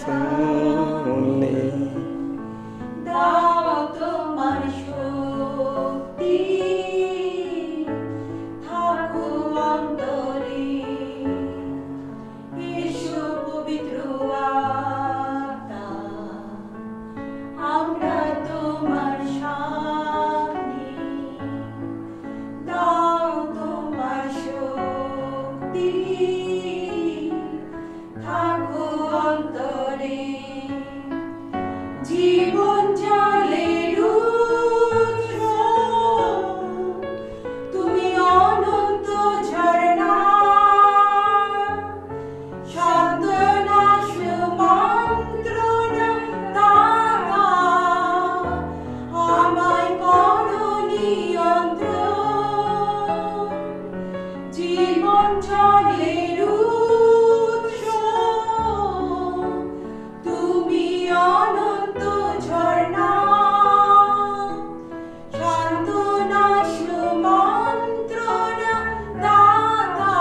সামনে। দাও তোমার শক্তি থাকো অন্তরে, এসো পবিত্র আত্মা, আমরা তোমার সামনে। দাও তোমার শক্তি থাকো অন্তরে, জীবন জলের উৎস, তুমি অনন্ত ঝরনা, সান্ত্বনা সুমন্ত্রণা দাতা, আমায় করো নিয়ন্ত্রণ। জীবন জলের উৎস, তুমি অনন্ত ঝরনা, সান্ত্বনা সুমন্ত্রণা দাতা,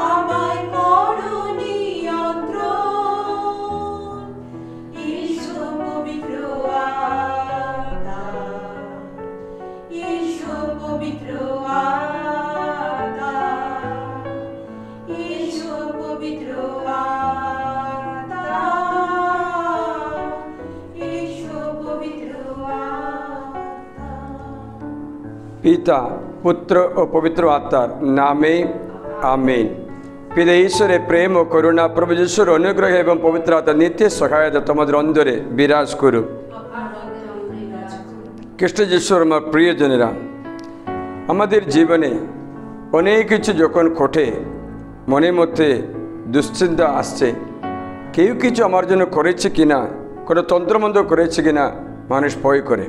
আমায় করো নিয়ন্ত্রণ। এসো পবিত্র আত্মা, এসো পবিত্র আত্মা, এসো পবিত্র আত্মা, এসো পবিত্র আত্মা। পিতা, পুত্র ও পবিত্র আত্মার নামে আমেন। পিতা ঈশ্বরের প্রেম ও করুণা, প্রভু যিশুর অনুগ্রহ এবং পবিত্র আত্মার নিত্য সহায়তা তোমাদের অন্তরে বিরাজ করুক। খ্রিস্ট যিশুর আমার প্রিয়জনেরা, আমাদের জীবনে অনেক কিছু যখন ঘটে, মনের মধ্যে দুশ্চিন্তা আসছে, কেউ কিছু আমার জন্য করেছে কিনা, কোনো তন্ত্রমন্ত্র করেছে কিনা মানুষ ভয় করে।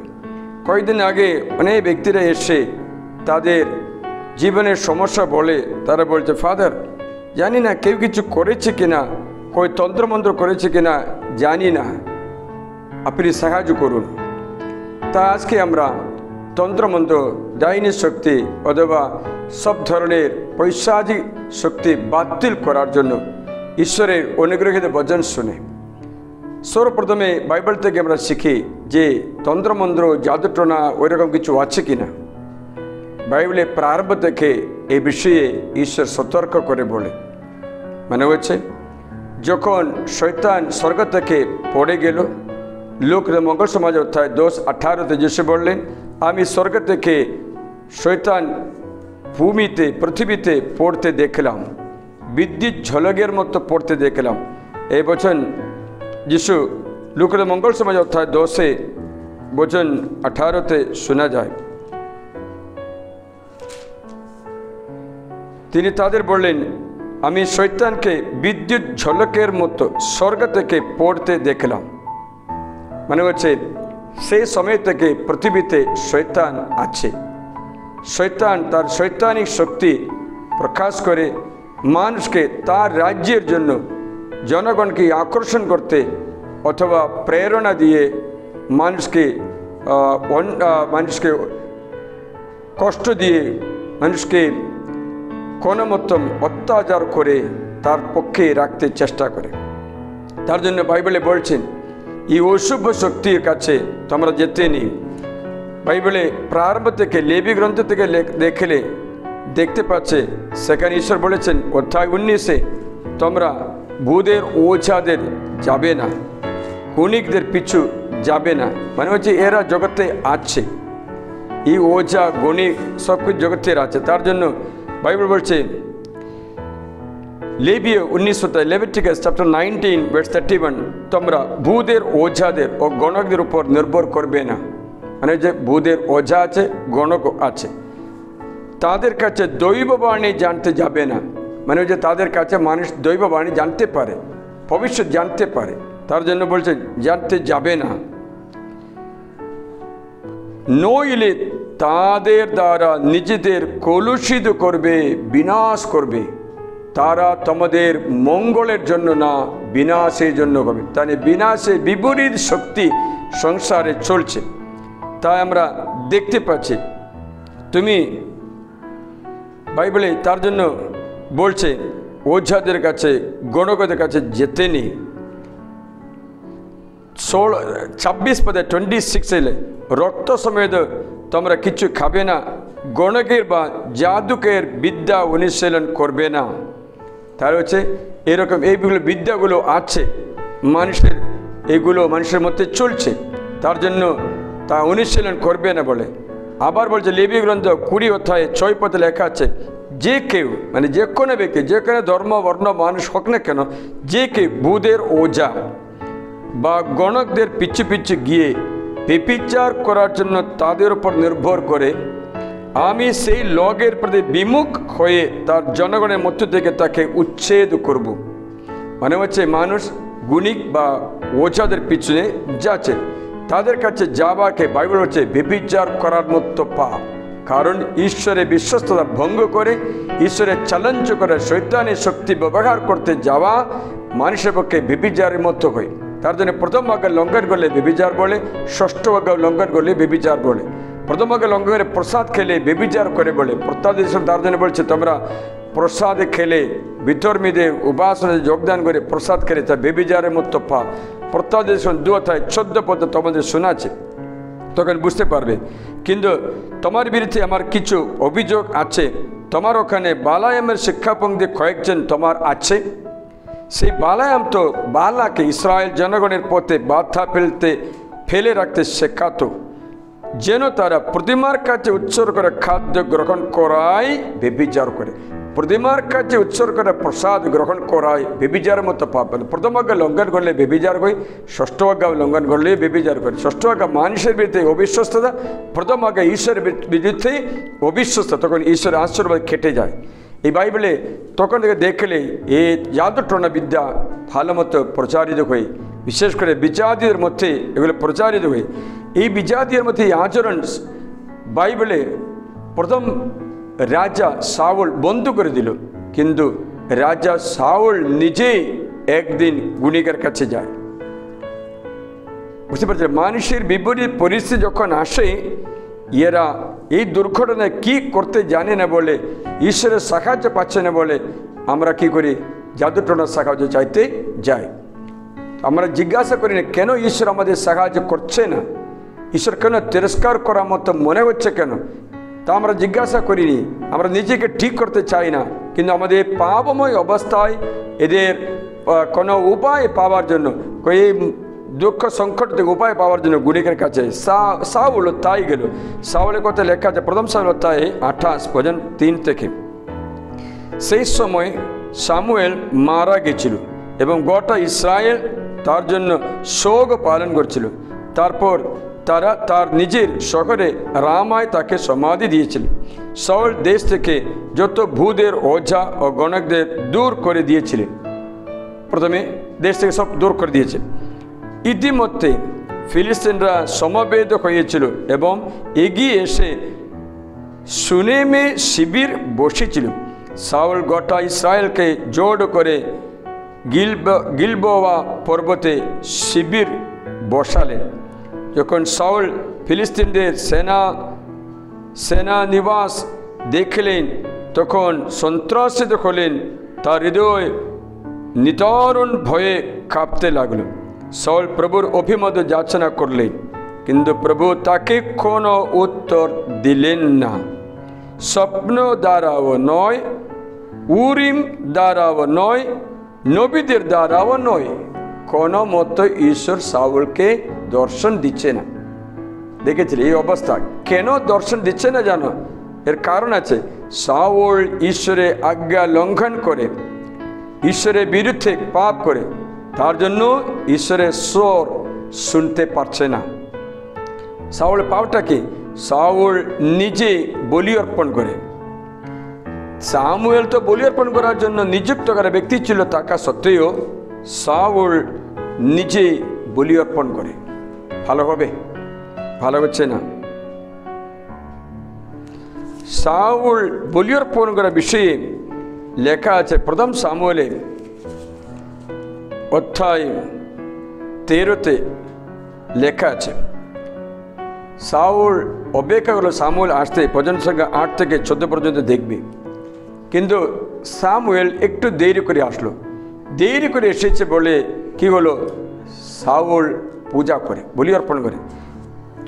কয়েকদিন আগে অনেক ব্যক্তিরা এসে তাদের জীবনের সমস্যা বলে, তারা বলছে, ফাদার জানি না কেউ কিছু করেছে কিনা, কই তন্ত্রমন্ত্র করেছে কিনা জানি না, আপনি সাহায্য করুন। তা আজকে আমরা তন্ত্রমন্ত্র, ডাইনি শক্তি অথবা সব ধরনের পৈশাচিক শক্তি বাতিল করার জন্য ঈশ্বরের অনুগ্রহিত বচন শুনে সর্বপ্রথমে বাইবেল থেকে আমরা শিখি যে তন্ত্রমন্ত্র, জাদুটনা ওইরকম কিছু আছে কিনা। বাইবেলে প্রারম্ভ থেকে এই বিষয়ে ঈশ্বর সতর্ক করে বলে, মানে হচ্ছে যখন শয়তান স্বর্গ থেকে পড়ে গেল, লোক মঙ্গল সমাজ অধ্যায় 10:18 যিশু বললেন, আমি স্বর্গ থেকে শয়তান ভূমিতে, পৃথিবীতে পড়তে দেখলাম, বিদ্যুৎ ঝলকের মতো পড়তে দেখলাম। এই বচন যিশু লুকের মঙ্গল সমাজ অধ্যায় 10 বচন 18 শোনা যায়। তিনি তাদের বললেন, আমি শয়তানকে বিদ্যুৎ ঝলকের মতো স্বর্গ থেকে পড়তে দেখলাম। মানে হচ্ছে সেই সময় থেকে পৃথিবীতে শয়তান আছে। শয়তান তার শৈতানিক শক্তি প্রকাশ করে মানুষকে তার রাজ্যের জন্য, জনগণকে আকর্ষণ করতে অথবা প্রেরণা দিয়ে মানুষকে কষ্ট দিয়ে, মানুষকে কোনোমতম অত্যাচার করে তার পক্ষে রাখতে চেষ্টা করে। তার জন্য বাইবেলে বলছেন, এই অশুভ শক্তির কাছে তোমরা যেতে নেই। বাইবেলে প্রারম্ভ থেকে লেবী গ্রন্থ থেকে দেখলে দেখতে পাচ্ছে, সেখানে ঈশ্বর বলেছেন অধ্যায় 19 তোমরা ভূতের ওঝাদের যাবে না, গুণিকদের পিছু যাবে না। মানে হচ্ছে এরা জগতে আছে, এই ওঝা গুণিক সব কিছু জগতের আছে। তার জন্য বাইবেল বলছে লেবীয় 19 লেভিটিকাস চ্যাপ্টার 19 ভার্স 31, তোমরা ভূতের ওঝাদের ও গণকদের উপর নির্ভর করবে না। মানে যে ভূতের ওঝা আছে, গণক আছে, তাদের কাছে দৈববাণী জানতে যাবে না। মানে যে তাদের কাছে মানুষ দৈববাণী জানতে পারে, ভবিষ্যৎ জানতে পারে, তার জন্য বলছে জানতে যাবে না। নইলে তাদের দ্বারা নিজেদের কলুষিত করবে, বিনাশ করবে। তারা তোমাদের মঙ্গলের জন্য না, বিনাশের জন্য করবে। তাহলে বিনাশের বিপরীত শক্তি সংসারে চলছে, তাই আমরা দেখতে পাচ্ছি। তুমি বাইবেলে তার জন্য বলছে ওঝাদের কাছে গণকদের কাছে যেতেনি। 26 পদে 26 এলে রক্ত সমেত তোমরা কিছু খাবে না, গণকের বা জাদুকের বিদ্যা অনুশীলন করবে না। তার হচ্ছে এরকম এইগুলো বিদ্যাগুলো আছে মানুষের, এগুলো মানুষের মধ্যে চলছে, তার জন্য তা অনুশীলন করবে না বলে। আবার বলছে লেবী গ্রন্থ 20 অধ্যায়ে 6 পদে লেখা আছে, যে কেউ মানে যে কোনো ব্যক্তি, যে কোনো ধর্ম বর্ণ মানুষ হোক না কেন, যে কেউ বুধের ওঝা বা গণকদের পিছু পিছু গিয়ে ব্যভিচার করার জন্য তাদের উপর নির্ভর করে, আমি সেই লগের প্রতি বিমুখ হয়ে তার জনগণের মধ্য থেকে তাকে উচ্ছেদ করব। মানে হচ্ছে মানুষ গুণিক বা ওঝাদের পিছনে যাচ্ছে, তাদের কাছে যাওয়াকে বাইবেল হচ্ছে ব্যভিচার করার মতো পাপ। কারণ ঈশ্বরের বিশ্বস্ততা ভঙ্গ করে, ঈশ্বরের চ্যালেঞ্জ করে শয়তানের শক্তি ব্যবহার করতে যাওয়া মানুষের পক্ষে ব্যভিচারের মতো হয়। তার জন্য প্রথম আজ্ঞা লঙ্ঘন করলে ব্যভিচার বলে, ষষ্ঠ আজ্ঞা লঙ্ঘন করলে ব্যভিচার বলে। প্রথম আজ্ঞা লঙ্ঘন করে প্রসাদ খেলে ব্যভিচার করে বলে। তার জন্য বলছে তোমরা প্রসাদ খেলে বিধর্মীদের উপাসনায় যোগদান করে প্রসাদ খেলে তা ব্যভিচারের মতো পাপ। প্রত্যাদেশন 2 অধ্যায় 14 পদে তোমাদের শোনাচ্ছে, তখন বুঝতে পারবে। কিন্তু তোমার বিরুদ্ধে আমার কিছু অভিযোগ আছে। তোমার ওখানে বালায়ামের শিক্ষাপঙ্ক্তি কয়েকজন তোমার আছে। সেই বালায়াম তো বালাকে ইসরায়েল জনগণের পথে বাধা ফেলে রাখতে শেখাতো, যেন তারা প্রতিমার কাছে উৎসর্গ করে খাদ্য গ্রহণ করায় ব্যভিচার করে। প্রতিমার কাছে উৎসর্গ করে প্রসাদ গ্রহণ করায় ব্যভিচারের মতো পাপ। প্রথম আজ্ঞা লঙ্ঘন করলে ব্যভিচার হয়, ষষ্ঠ আজ্ঞা লঙ্ঘন করলে ব্যভিচার করে। ষষ্ঠ আজ্ঞা মানুষের বিরুদ্ধে অবিশ্বস্ততা, প্রথম আজ্ঞা ঈশ্বরের বিরুদ্ধে অবিশ্বস্ত, তখন ঈশ্বরের আশীর্বাদ কেটে যায়। এই বাইবেলে তখন থেকে দেখলে এই জাদুটনা বিদ্যা ভালো মতো প্রচারিত হয়, বিশেষ করে বিজাতিদের মধ্যে এগুলো প্রচারিত হয়। এই বিজাতির মধ্যে এই আচরণ বাইবেলে প্রথম রাজা শাউল বন্ধ করে দিল, কিন্তু রাজা শাউল নিজেই একদিন গুণিকের কাছে যায়। বুঝতে পারছেন, মানুষের বিপরীত পরিস্থিতি যখন আসে, এরা এই দুর্ঘটনায় কি করতে জানে না বলে, ঈশ্বরের সাহায্য পাচ্ছে না বলে আমরা কি করি, জাদুটনার সাহায্য চাইতে যাই। আমরা জিজ্ঞাসা করি না কেন ঈশ্বর আমাদের সাহায্য করছে না, ঈশ্বর কেন তিরস্কার করার মতো মনে হচ্ছে কেন, তা আমরা জিজ্ঞাসা করিনি। আমরা নিজেকে ঠিক করতে চাই না, কিন্তু আমাদের পাপময় অবস্থায় এদের কোনো উপায় পাওয়ার জন্য, এই দুঃখ সংকট থেকে উপায় পাওয়ার জন্য গুণিকের কাছে শাউল তাই গেল। শাউলের কথা লেখা আছে প্রথম শামুয়েল তাই 28 পর্যন্ত 3 থেকে। সেই সময় সামুয়েল মারা গেছিল এবং গোটা ইসরায়েল তার জন্য শোক পালন করছিল। তারপর তারা তার নিজের শহরে রামায় তাকে সমাধি দিয়েছিল। শাউল দেশ থেকে যত ভূতের ওঝা ও গণকদের দূর করে দিয়েছিলেন, প্রথমে দেশ থেকে সব দূর করে দিয়েছে। ইতিমধ্যে ফিলিস্তিনরা সমবেত হয়েছিল এবং এগিয়ে এসে সুনেমে শিবির বসেছিল। শাউল গোটা ইসরায়েলকে জোড় করে গিলবোয়া পর্বতে শিবির বসালেন। যখন শাউল ফিলিস্তিনদের সেনা নিবাস দেখলেন, তখন সন্ত্রাসিত হলেন, তার হৃদয় নিতারণ ভয়ে কাঁপতে লাগলো। শাউল প্রভুর অভিমত যাচনা করলেন, কিন্তু প্রভু তাকে কোনো উত্তর দিলেন না। স্বপ্ন দ্বারাও নয়, উরিম দ্বারাও নয়, নবীদের দ্বারাও নয়, কোনো মতো ঈশ্বর শাউলকে দর্শন দিচ্ছে না। দেখেছিল এই অবস্থা, কেন দর্শন দিচ্ছে না জানো? এর কারণ আছে। শাউল ঈশ্বরের আজ্ঞা লঙ্ঘন করে, ঈশ্বরের বিরুদ্ধে পাপ করে, তার জন্য ঈশ্বরের স্বর শুনতে পারছে না। শাউল পাপটা কি? শাউল নিজে বলি অর্পণ করে। সামুয়েল তো বলি অর্পণ করার জন্য নিযুক্ত করা ব্যক্তি ছিল, থাকা সত্ত্বেও শাউল নিজে বলি অর্পণ করে। ভালো হবে? ভালো হচ্ছে না। শাউল বলি অর্পণ করার বিষয়ে লেখা আছে প্রথম সামুয়েলে অধ্যায় 13-তে লেখা আছে। শাউল অপেক্ষা করলো সামুয়েল আসতে, ভজন সংখ্যা 8 থেকে 14 পর্যন্ত দেখবে। কিন্তু সামুয়েল একটু দেরি করে আসলো, দেরি করে এসেছে বলে কি হলো, সাউল পূজা করে, বলি অর্পণ করে।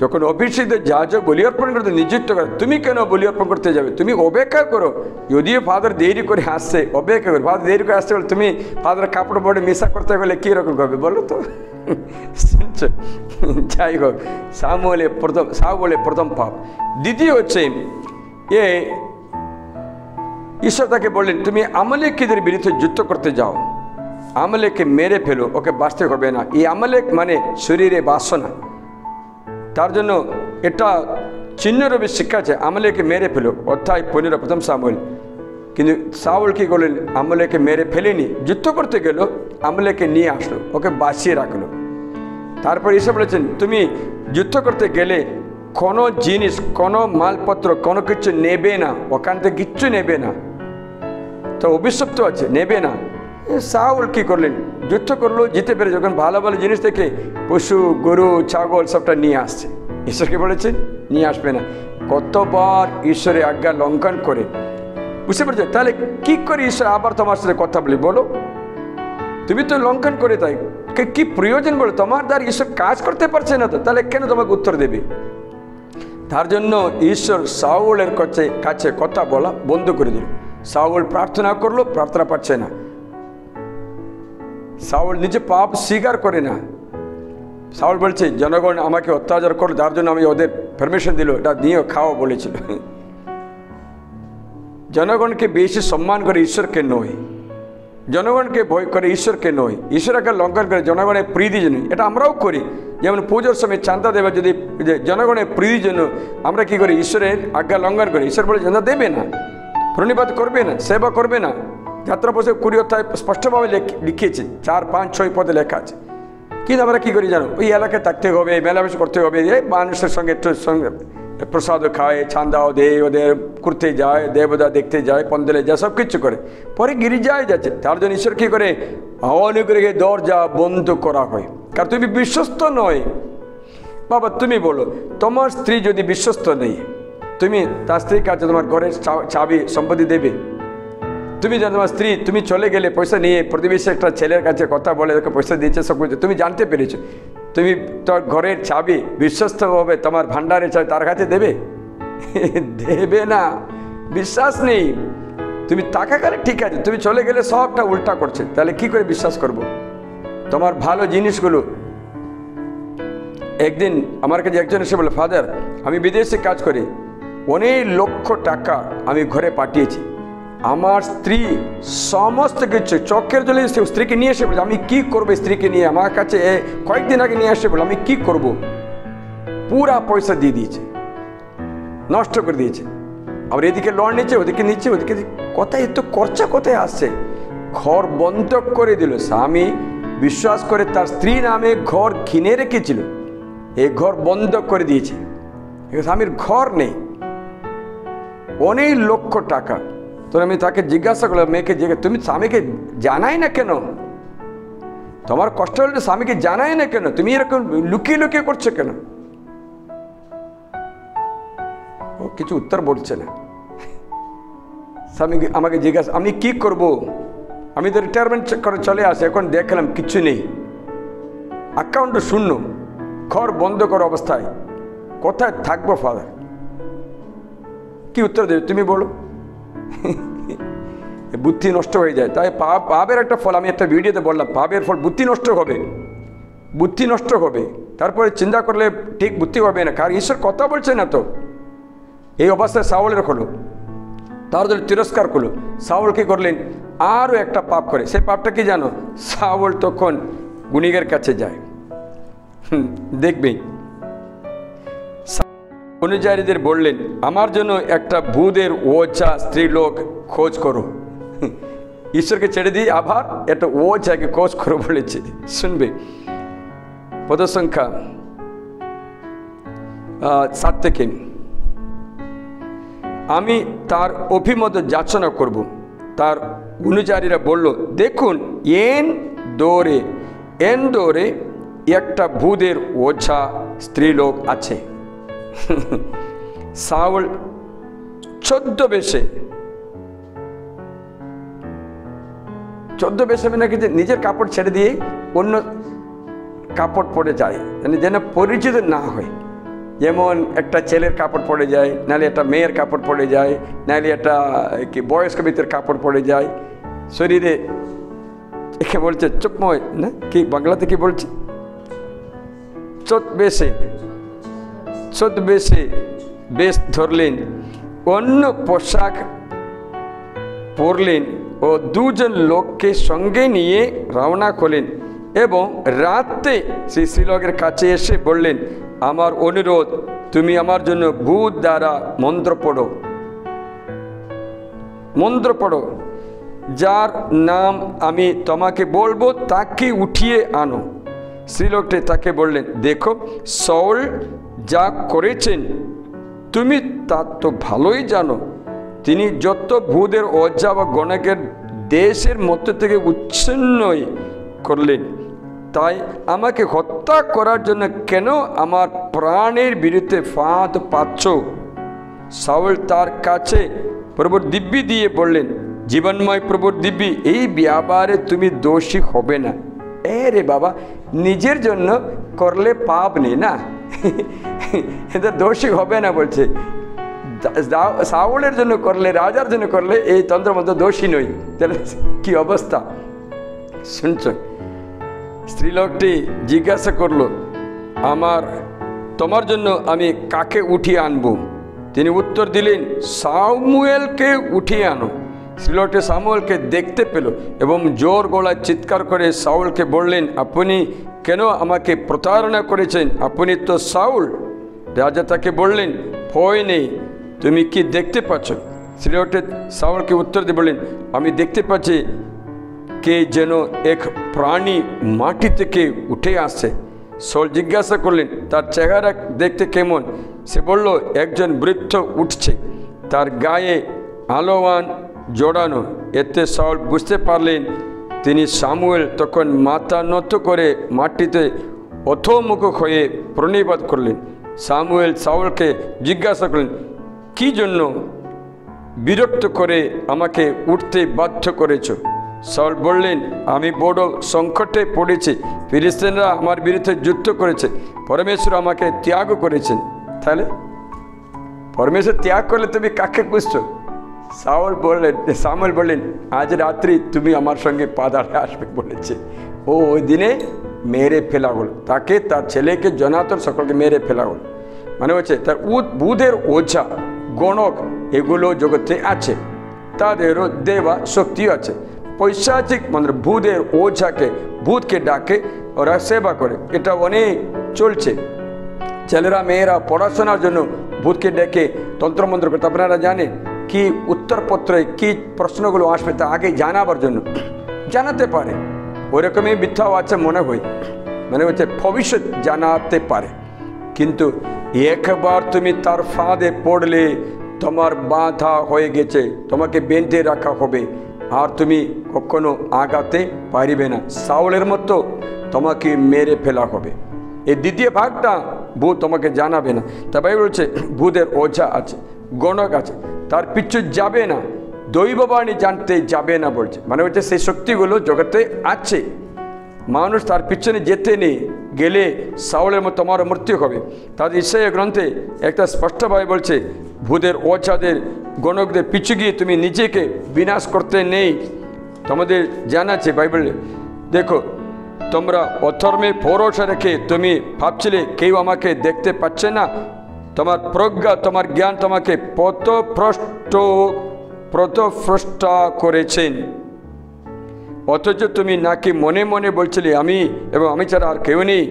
যখন অভিষিক্ত যাজক বলি অর্পণ করতে নিযুক্ত করে, তুমি কেন বলি অর্পণ করতে যাবে? তুমি অপেক্ষা করো, যদিও ফাদার দেরি করে আসছে অপেক্ষা করো। ফাদার দেরি করে আসছে বলে তুমি ফাদার কাপড় পরে মিশা করতে গেলে কীরকম হবে বলো তো? শুনছো? যাই হোক, সামুয়েলের প্রথম পাপ। দ্বিতীয় হচ্ছে এ ঈশ্বর তাকে বললেন তুমি আমালেকীদের বিরুদ্ধে যুদ্ধ করতে যাও, আমালেককে মেরে ফেলো, ওকে বাঁচতে হবে না। এই আমালেক মানে শরীরে বাসনা, তার জন্য এটা চিহ্নরূপে শিক্ষা আছে, আমালেককে মেরে ফেলো। অধ্যায় 15 প্রথম সামুয়েল। কিন্তু সাউল কী করলেন, আমালেককে মেরে ফেলেনি, যুদ্ধ করতে গেল, আমালেককে নিয়ে আসলো, ওকে বাঁচিয়ে রাখলো। তারপর ঈশ্বর বলেছেন তুমি যুদ্ধ করতে গেলে কোনো জিনিস, কোনো মালপত্র, কোনো কিছু নেবে না, ওখান থেকে কিচ্ছু নেবে না, তো অভিশপ্ত আছে, নেবে না। সাউল কী করলেন, যুদ্ধ করলো, জিতে পেরে যখন ভালো ভালো জিনিস থেকে পশু, গরু, ছাগল সবটা নিয়ে আসছে। ঈশ্বরকে বলেছেন নিয়ে আসবে না। কতবার ঈশ্বরের আজ্ঞা লঙ্ঘন করে, বুঝতে পেরেছো? তাহলে কী করে ঈশ্বর আবার তোমার সাথে কথা বলি বলো? তুমি তো লঙ্ঘন করে, তাই কি প্রয়োজন বলো? তোমার দ্বারা ঈশ্বর কাজ করতে পারছে না, তো তাহলে কেন তোমাকে উত্তর দেবে? তার জন্য ঈশ্বর সাউলের কাছে কথা বলা বন্ধ করে দিল। সাউল প্রার্থনা করলো, প্রার্থনা পাচ্ছে না। সাউল নিজে পাপ স্বীকার করে না। সাউল বলছে জনগণ আমাকে অত্যাচার করলো, যার জন্য আমি ওদের পারমিশন দিল, এটা নিয়ে খাও বলেছিল। জনগণকে বেশি সম্মান করে ঈশ্বরকে নয়, জনগণকে ভয় করে ঈশ্বরকে নয়, ঈশ্বরকে লঙ্ঘন করে জনগণের প্রীতির জন্য। এটা আমরাও করি, যেমন পুজোর সময় চাঁদা দেবে, যদি জনগণের প্রীতির জন্য আমরা কি করি, ঈশ্বরের আজ্ঞা লঙ্ঘন করি। ঈশ্বর বলে চাঁদা দেবে না, প্রণিপাত করবে না, সেবা করবে না। যাত্রা বসে 20 অধ্যায় স্পষ্টভাবে লিখিয়েছে, 4, 5, 6 পদে লেখা আছে। কিন্তু আমরা কী করি জানো, ওই এলাকায় থাকতে হবে, মেলামেশা করতে হবে, মানুষের সঙ্গে একটু সঙ্গে প্রসাদ খায়, চাঁদাও দেয়, ওদের ঘুরতে যায়, দেবতা দেখতে যায়, পন্দলে যায়, সব কিছু করে, পরে গির্জায় যাচ্ছে। তার জন্য ঈশ্বর কী করে, অনুগ্রহে দরজা বন্ধ করা হয়, কারণ তুমি বিশ্বস্ত নয়। বাবা তুমি বলো, তোমার স্ত্রী যদি বিশ্বস্ত নেই, তুমি তার স্ত্রীর কাছে তোমার ঘরের চাবি সম্পত্তি দেবে? তুমি জানো তোমার স্ত্রী, তুমি চলে গেলে পয়সা নিয়ে প্রতিবেশী একটা ছেলের কাছে কথা বলে ওকে পয়সা দিয়েছে, সব কিছু তুমি জানতে পেরেছো, তুমি তোর ঘরের চাবি বিশ্বস্তভাবে তোমার ভান্ডারের চাবি তার কাছে দেবে? দেবে না, বিশ্বাস নেই। তুমি টাকা গেলে ঠিক আছে, তুমি চলে গেলে সবটা উল্টা করছে, তাহলে কি করে বিশ্বাস করব? তোমার ভালো জিনিসগুলো। একদিন আমার কাছে একজন এসে বলে, ফাদার আমি বিদেশে কাজ করি, অনেক লক্ষ টাকা আমি ঘরে পাঠিয়েছি, আমার স্ত্রী সমস্ত কিছু চোখের জলে স্ত্রীকে নিয়ে এসে বলে আমি কি করবো, স্ত্রীকে নিয়ে আমার কাছে কয়েকদিন আগে নিয়ে এসে বলে আমি কি করব, পুরা পয়সা দিয়ে দিয়েছে, নষ্ট করে দিয়েছে। আবার এদিকে লোন নিচ্ছে, ওদিকে নিচ্ছে, ওদিকে কোথায় এত খরচা কোথায় আসছে? ঘর বন্ধ করে দিল। স্বামী বিশ্বাস করে তার স্ত্রী নামে ঘর কিনে রেখেছিল, এই ঘর বন্ধ করে দিয়েছে, স্বামীর ঘর নেই, অনেক লক্ষ টাকা। তো আমি তাকে জিজ্ঞাসা করলাম, মেয়েকে তুমি স্বামীকে জানাই না কেন? তোমার কষ্ট হলে স্বামীকে জানাই না কেন? তুমি এরকম লুকিয়ে লুকিয়ে করছো কেন? ও কিছু উত্তর বলছে না। স্বামী আমাকে জিজ্ঞাসা, আমি কি করব? আমি তো রিটায়ারমেন্ট করে চলে আসি, এখন দেখলাম কিছু নেই, অ্যাকাউন্ট শূন্য, ঘর বন্ধ করা অবস্থায়, কোথায় থাকবো ফাদার? কি উত্তর দেবে তুমি বলো? বুদ্ধি নষ্ট হয়ে যায়। তাই পাপের একটা ফল, আমি একটা ভিডিওতে বললাম, পাপের ফল বুদ্ধি নষ্ট হবে, বুদ্ধি নষ্ট হবে। তারপরে চিন্তা করলে ঠিক বুদ্ধি হবে না, কারণ ঈশ্বর কথা বলছে না তো। এই অবস্থায় সাউলের হলো, তার জন্য তিরস্কার করলো। সাউল কি করলেন, আরও একটা পাপ করে। সেই পাপটা কি জানো? সাউল তখন গুণিকের কাছে যায়, দেখবে অনুযায়ীদের বললেন আমার জন্য একটা ভূতের ওঝা স্ত্রীলোক খোঁজ করো। ঈশ্বরকে ছেড়ে দিয়ে আবার একটা ওঝাকে খোঁজ করো বলেছে। শুনবে পদ সংখ্যা 7 থেকে, আমি তার অভিমত যাচনা করব। তার অনুযায়ীরা বলল দেখুন এন দৌড়ে একটা ভূতের ওঝা স্ত্রীলোক আছে। সাউল ছদ্মবেশে ছদ্মবেশে নাকি যে নিজের কাপড় ছেড়ে দিয়ে অন্য কাপড় পরে যায়, মানে যেন পরিচিত না হয়। যেমন একটা ছেলের কাপড় পরে যায়, নাহলে একটা মেয়ের কাপড় পরে যায়, নাহলে একটা কি বয়স্ক ব্যক্তির কাপড় পরে যায় শরীরে। একে বলছে চুপময় না, কি বাংলাতে কি বলছে, ছদ্মবেশে বেশ ধরলেন, অন্য পোশাক পরলেন ও দুজন লোককে সঙ্গে নিয়ে রওনা করলেন এবং রাতে সেই শ্রীলোকের কাছে এসে বললেন, আমার অনুরোধ, তুমি আমার জন্য ভূত দ্বারা মন্ত্র পড়ো, যার নাম আমি তোমাকে বলবো তাকে উঠিয়ে আনো। শ্রীলোকটি তাকে বললেন, দেখো শাউল যা করেছেন তুমি তা তো ভালোই জানো। তিনি যত ভূতের ওঝা বা গণকের দেশের মধ্য থেকে উচ্ছিন্ন করলেন, তাই আমাকে হত্যা করার জন্য কেন আমার প্রাণের বিরুদ্ধে ফাঁদ পাচ্ছ? শাউল তার কাছে প্রভুর দিব্যি দিয়ে বললেন, জীবনময় প্রভুর দিব্যি, এই ব্যাপারে তুমি দোষী হবে না। রে বাবা, নিজের জন্য করলে পাপ নেই না, এটা দোষী হবে না বলছে। শাউলের জন্য করলে, রাজার জন্য করলে এই তন্ত্রমন্ত্র দোষী নই। তাহলে কি অবস্থা শুনছ? স্ত্রীলোকটি জিজ্ঞাসা করলো, তোমার জন্য আমি কাকে উঠিয়ে আনবো? তিনি উত্তর দিলেন, সামুয়েলকে উঠিয়ে আনো। স্ত্রীলোকটি সামুয়েলকে দেখতে পেল এবং জোর গলায় চিৎকার করে শাউলকে বললেন, আপনি কেন আমাকে প্রতারণা করেছেন? আপনি তো শাউল। রাজা তাকে বললেন, ভয় নেই, তুমি কি দেখতে পাচ্ছ? স্ত্রীলোকটি শাউলকে উত্তর দিয়ে বললেন, আমি দেখতে পাচ্ছি কে যেন এক প্রাণী মাটি থেকে উঠে আসছে। শাউল জিজ্ঞাসা করলেন, তার চেহারা দেখতে কেমন? সে বলল, একজন বৃদ্ধ উঠছে, তার গায়ে আলোয়ান জড়ানো। এতে শাউল বুঝতে পারলেন তিনি সামুয়েল। তখন মাথা নত করে মাটিতে অথমুখ হয়ে প্রণিপাত করলেন। সামুয়েল শাউলকে জিজ্ঞাসা করলেন, কি জন্য বিরক্ত করে আমাকে উঠতে বাধ্য করেছ? শাউল বললেন, আমি বড় সংকটে পড়েছি, ফিলিস্তিনরা আমার বিরুদ্ধে যুদ্ধ করেছে, পরমেশ্বর আমাকে ত্যাগ করেছেন। তাহলে পরমেশ্বর ত্যাগ করলে তুমি কাকে খুঁজছো? সামুয়েল বললেন, আজ রাত্রি তুমি আমার সঙ্গে পাদারে আসবে বলেছে। ওই দিনে মেরে ফেলা হল, তাকে, তার ছেলেকে, জনাতন সকলকে মেরে ফেলা হল। মানে হচ্ছে তার বুধের ওঝা গণক এগুলো জগতে আছে, তাদেরও দেওয়া শক্তিও আছে। পৈশাচিক মানে ভূতের ওঝাকে, ভূতকে ডাকে, ওরা সেবা করে। এটা অনেক চলছে। ছেলেরা মেয়েরা পড়াশোনার জন্য ভূতকে ডেকে তন্ত্রমন্ত্র করতে। আপনারা জানেন কি উত্তরপত্রে কি প্রশ্নগুলো আসবে তা আগে জানাবার জন্য জানাতে পারে। ওরকমই মিথ্যাও আছে মনে হয়, মানে হচ্ছে ভবিষ্যৎ জানাতে পারে। কিন্তু একবার তুমি তার ফাঁদে পড়লে তোমার বাধা হয়ে গেছে, তোমাকে বেঁধে রাখা হবে, আর তুমি কখনো আগাতে পারিবে না। শাউলের মতো তোমাকে মেরে ফেলা হবে। এই দ্বিতীয় ভাগটা ভূত তোমাকে জানাবে না। তাই বলছে ভূতের ওঝা আছে, গণক আছে, তার পিছু যাবে না, দৈববাণী জানতে যাবে না বলছে। মানে হচ্ছে সেই শক্তিগুলো জগতে আছে, মানুষ তার পিছনে যেতে নেই, গেলে শাউলের মতো তোমারও মৃত্যু হবে। তাদের ইসাইয়া গ্রন্থে একটা স্পষ্টভাবে বলছে, ভূতের ওঝাদের গণকদের পিছু গিয়ে তুমি নিজেকে বিনাশ করতে নেই। তোমাদের জানা আছে বাইবেলে, দেখো তোমরা অধর্মে ভরসা রেখে তুমি ভাবছিলে কেউ আমাকে দেখতে পাচ্ছে না। তোমার প্রজ্ঞা, তোমার জ্ঞান তোমাকে পথভ্রষ্ট করেছেন। অথচ তুমি নাকি মনে মনে বলছিলে আমি এবং আমি ছাড়া আর কেউ নেই।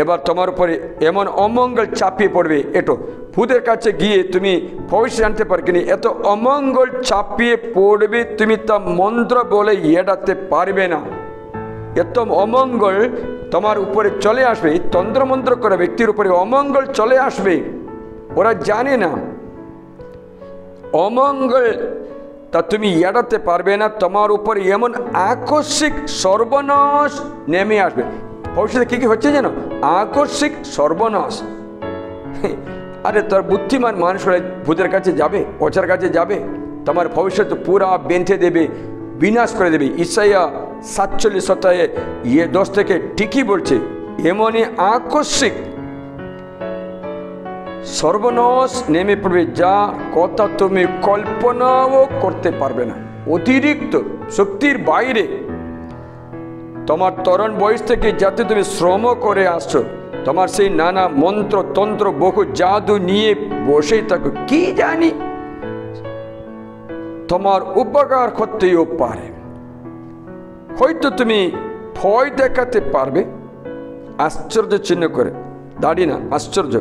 এবার তোমার উপরে এমন অমঙ্গল চাপিয়ে পড়বে, এটো ভূতের কাছে গিয়ে তুমি ভবিষ্যৎ জানতে পারবে না। এত অমঙ্গল চাপিয়ে পড়বে তুমি তা মন্ত্র বলে এড়াতে পারবে না। এত অমঙ্গল তোমার উপরে চলে আসবে, তন্ত্রমন্ত্র করা ব্যক্তির উপরে অমঙ্গল চলে আসবে। ওরা জানে না অমঙ্গল, তা তুমি এড়াতে পারবে না। তোমার উপরে এমন আকস্মিক সর্বনাশ নেমে আসবে। ভবিষ্যতে কী কী হচ্ছে জানো? আকস্মিক সর্বনাশ। আরে তোর বুদ্ধিমান মানুষ ভূতের কাছে যাবে, ওঝার কাছে যাবে, তোমার ভবিষ্যৎ পুরা বেঁধে দেবে, বিনাশ করে দেবে। ইসাইয়া 47 অধ্যায়ে 10 থেকে ঠিকই বলছে, এমনই আকস্মিক সর্বনাশ নেমে পড়বে যা কথা তুমি কল্পনাও করতে পারবে না। অতিরিক্ত শক্তির বাইরে তোমার তরুণ বয়স থেকে যাতে তুমি শ্রম করে আসছো, তোমার সেই নানা মন্ত্র তন্ত্র বহু জাদু নিয়ে বসে থাকো, কি জানি তোমার উপকার করতেও পারে। হয়তো তুমি ভয় দেখাতে পারবে, আশ্চর্য চিহ্ন করে দাঁড়িয়ে না, আশ্চর্য।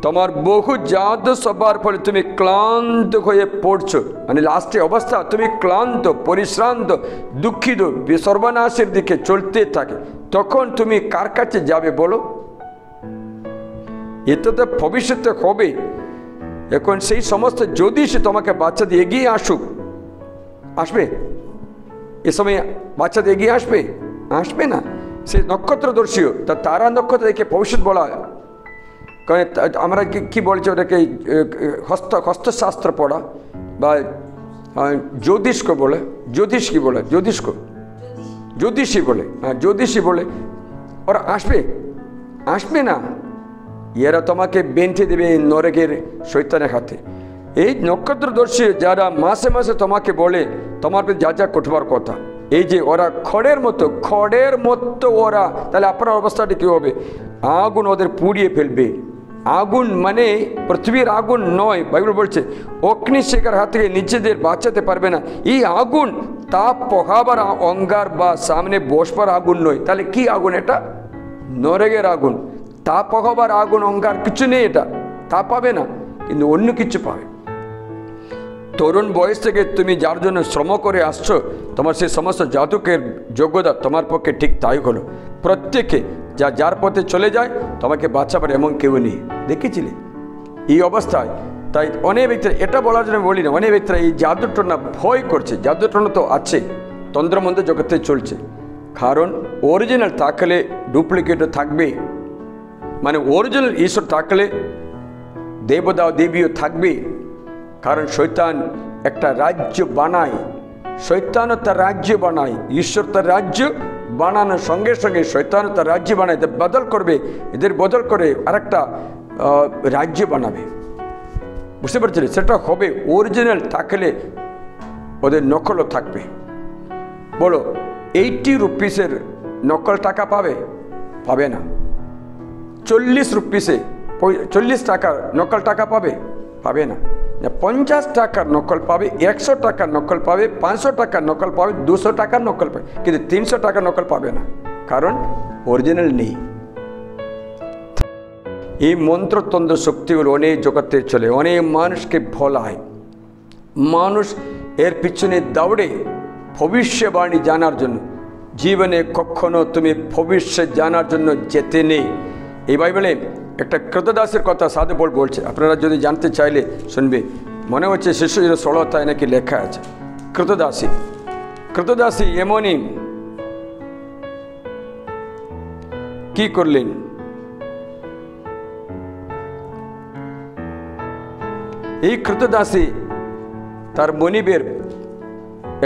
তোমার বহু জাদু সবার ফলে তুমি ক্লান্ত হয়ে পড়ছো, মানে লাস্টে অবস্থা তুমি ক্লান্ত, পরিশ্রান্ত, দুঃখিত, সর্বনাশের দিকে চলতে থাকে। তখন তুমি কার কাছে যাবে বলো? এটা তো ভবিষ্যতে হবে। এখন সেই সমস্ত যদি সে তোমাকে বাচ্চাদের এগিয়ে আসুক, আসবে? এ সময় বাচ্চাদের এগিয়ে আসবে? আসবে না। সে নক্ষত্রদর্শীও, তা তারা নক্ষত্র দেখে ভবিষ্যৎ বলা হয়। কারণ আমরা কি বলছি ওটাকে, হস্তশাস্ত্র পড়া বা জ্যোতিষ্ক বলে, জ্যোতিষ কি বলে, জ্যোতিষী বলে, হ্যাঁ জ্যোতিষী বলে। ওরা আসবে? আসবে না। এরা তোমাকে বেঁধে দেবে নরকের শয়তানের হাতে। এই নক্ষত্রদর্শী যারা মাসে মাসে তোমাকে বলে তোমার যা যা করবার কথা, এই যে ওরা খড়ের মতো ওরা, তাহলে আপনার অবস্থাটা কী হবে? আগুন ওদের পুড়িয়ে ফেলবে। আগুন মানে পৃথিবীর আগুন নয়, বাইবেল বলছে অগ্নিশিখার হাত থেকে নিজেদের বাঁচাতে পারবে না। এই আগুন তাপ পোহাবার অঙ্গার বা সামনে বসবার আগুন নয়। তাহলে কি আগুন? এটা নরকের আগুন। তাপ পোহাবার আগুন, অঙ্গার কিছু নেই, এটা তাপ পাবে না, কিন্তু অন্য কিছু পাবে। তরুণ বয়স থেকে তুমি যার জন্য শ্রম করে আসছো, তোমার সেই সমস্ত জাতকের যোগ্যতা তোমার পক্ষে ঠিক তাই হলো। প্রত্যেকে যার পথে চলে যায় তোমাকে বাঁচাবার এমন কেউ নেই। দেখেছিলে এই অবস্থায়? তাই অনেক ব্যক্তিরা, এটা বলার জন্য বলি না, অনেক ব্যক্তিরা এই জাদুটনা ভয় করছে। জাদুটনা তো আছে, তন্ত্রমন্ত্র জগতে চলছে। কারণ অরিজিনাল থাকলে ডুপ্লিকেটও থাকবে, মানে অরিজিনাল ঈশ্বর থাকলে দেবতা দেবীও থাকবে। কারণ শয়তান একটা রাজ্য বানায়, শয়তানও তার রাজ্য বানায়। ঈশ্বর তার রাজ্য বানানোর সঙ্গে সঙ্গে শয়তানও তার রাজ্য বানায়, এদের বদল করবে, এদের বদল করে আরেকটা রাজ্য বানাবে। বুঝতে পারছিলে? সেটা হবে অরিজিনাল থাকলে, ওদের নকলও থাকবে। বলো 80 রুপিসের নকল টাকা পাবে? পাবে না। 40 রুপিসে 40 টাকার নকল টাকা পাবে? পাবে না। 50 টাকার নকল পাবে, 100 টাকার নকল পাবে, 500 টাকার নকল পাবে, 200 টাকার নকল পাবে, কিন্তু 300 টাকার নকল পাবে না, কারণ অরিজিনাল নেই। এই মন্ত্রতন্ত্র শক্তিগুলো অনেক জগতে চলে, অনেক মানুষকে ভোলায়। মানুষ এর পিছনে দৌড়ে ভবিষ্যবাণী জানার জন্য। জীবনে কখনো তুমি ভবিষ্যৎ জানার জন্য যেতে নেই। এই বাইবেলে একটা কৃতদাসের কথা সাধু পৌল বলছে, আপনারা যদি জানতে চাইলে শুনবে। মনে হচ্ছে শিশু 16 নাকি লেখা আছে। কৃতদাসী এমনই কি করলেন, এই কৃতদাসী তার মনিবের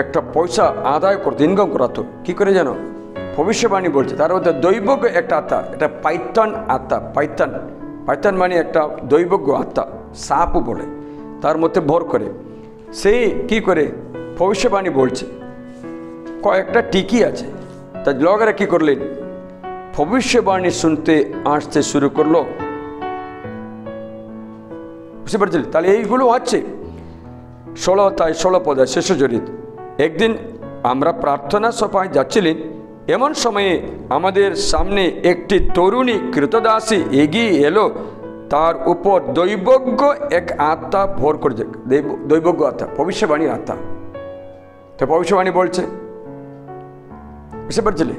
একটা পয়সা আদায় করতে, ইনকাম করাতো। কি করে জানো? ভবিষ্যবাণী বলছে। তার মধ্যে দৈবজ্ঞ একটা আত্মা, এটা পাইথন আত্মা। পাইথন মানে একটা দৈবজ্ঞ আত্মা, সাপও বলে, তার মধ্যে ভর করে। সেই কি করে ভবিষ্যবাণী বলছে। কয়েকটা টিকি আছে। তা লোকেরা কি করলেন? ভবিষ্যবাণী শুনতে আসতে শুরু করলো। বুঝতে পারছিলেন? তাহলে এইগুলো আছে 16 পদে শেষ জড়িত। একদিন আমরা প্রার্থনা সভায় যাচ্ছিলেন, এমন সময়ে আমাদের সামনে একটি তরুণী কৃতদাসী এগিয়ে এলো। তার উপর দৈবজ্ঞ এক আত্মা ভর করেছে। দৈবজ্ঞ আত্মা, ভবিষ্যবাণীর আত্মা। তো ভবিষ্যবাণী বলছে, বুঝতে পারছিলে?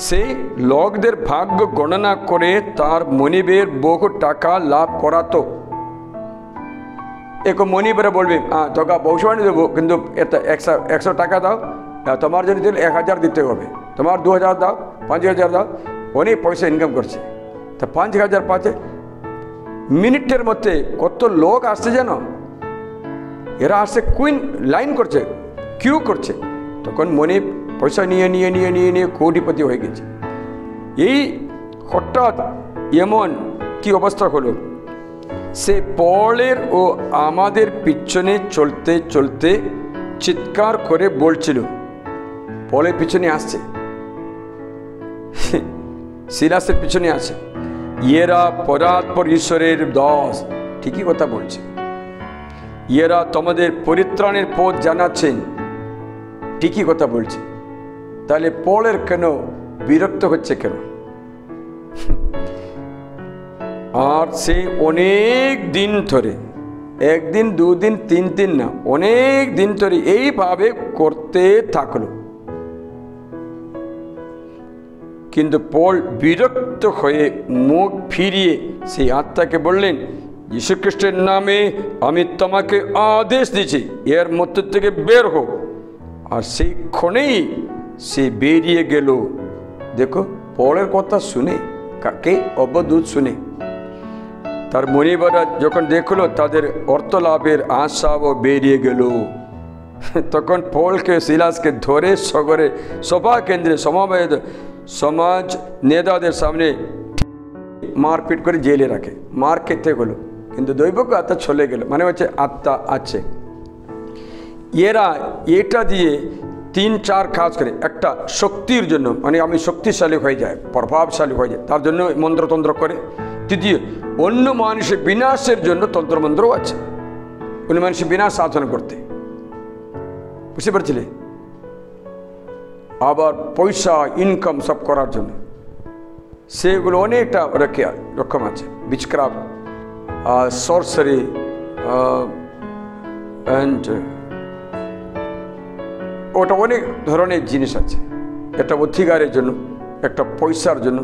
সেই লোকদের ভাগ্য গণনা করে তার মনিবের বহু টাকা লাভ করাতো। এক মনিবেরা বলবে, তোকে ভবিষ্যবাণী দেবো, কিন্তু 100 টাকা দাও, তোমার যদি দিলে 1000 দিতে হবে, তোমার 2000 দাও, 5000 দাও। অনেক পয়সা ইনকাম করছে। তা 5000 পাচ্ছে। মিনিটের মধ্যে কত লোক আসছে জানো? এরা আসছে, কুইন লাইন করছে, কিউ করছে, তখন মনে পয়সা নিয়ে নিয়ে নিয়ে নিয়ে নিয়ে কোটিপতি হয়ে গেছে। এই হঠাৎ এমন কি অবস্থা হলো, সে পলের ও আমাদের পিছনে চলতে চলতে চিৎকার করে বলছিল, পলের পিছনে আসছে, সিলাসের পিছনে আছে, এরা পরাৎপর ঈশ্বরের দাস। ঠিকই কথা বলছে, এরা তোমাদের পরিত্রাণের পথ জানাচ্ছেন। ঠিকই কথা বলছে। তাহলে পলের কেন বিরক্ত হচ্ছে কেন? আর সে অনেক দিন ধরে, একদিন দুদিন তিন দিন না, অনেক দিন ধরে এইভাবে করতে থাকলো। কিন্তু পল বিরক্ত হয়ে মুখ ফিরিয়ে সেই আত্মাকে বললেন, যীশু খ্রিস্টের নামে আমি তোমাকে আদেশ দিচ্ছি, এর মধ্য থেকে বের হো। আর সেই ক্ষণেই সে বেরিয়ে গেল। দেখো, পলের কথা শুনে, কাকে? অবদূত শুনে। তার মনিবরা যখন দেখলো তাদের অর্থ লাভের আশাও বেরিয়ে গেল, তখন পলকে সিলাসকে ধরে সগরে সভা কেন্দ্রে সমবেত সমাজ নেতাদের সামনে মারপিট করে জেলে রাখে। মার খেতে হলো, কিন্তু দৈবজ্ঞ আত্মা চলে গেল, মানে হচ্ছে আত্মা আছে। এরা এটা দিয়ে 3-4 কাজ করে। একটা, শক্তির জন্য, মানে আমি শক্তিশালী হয়ে যায়, প্রভাবশালী হয়ে যায়, তার জন্য মন্ত্রতন্ত্র করে। তৃতীয়, অন্য মানুষের বিনাশের জন্য তন্ত্রমন্ত্রও আছে, অন্য মানুষের বিনাশ সাধন করতে। বুঝতে পারছিলে? আবার পয়সা ইনকাম সব করার জন্য সেগুলো অনেকটা রকম আছে। বিচক্রাফট, সরসারি, ওটা অনেক ধরনের জিনিস আছে। একটা অধিকারের জন্য, একটা পয়সার জন্য,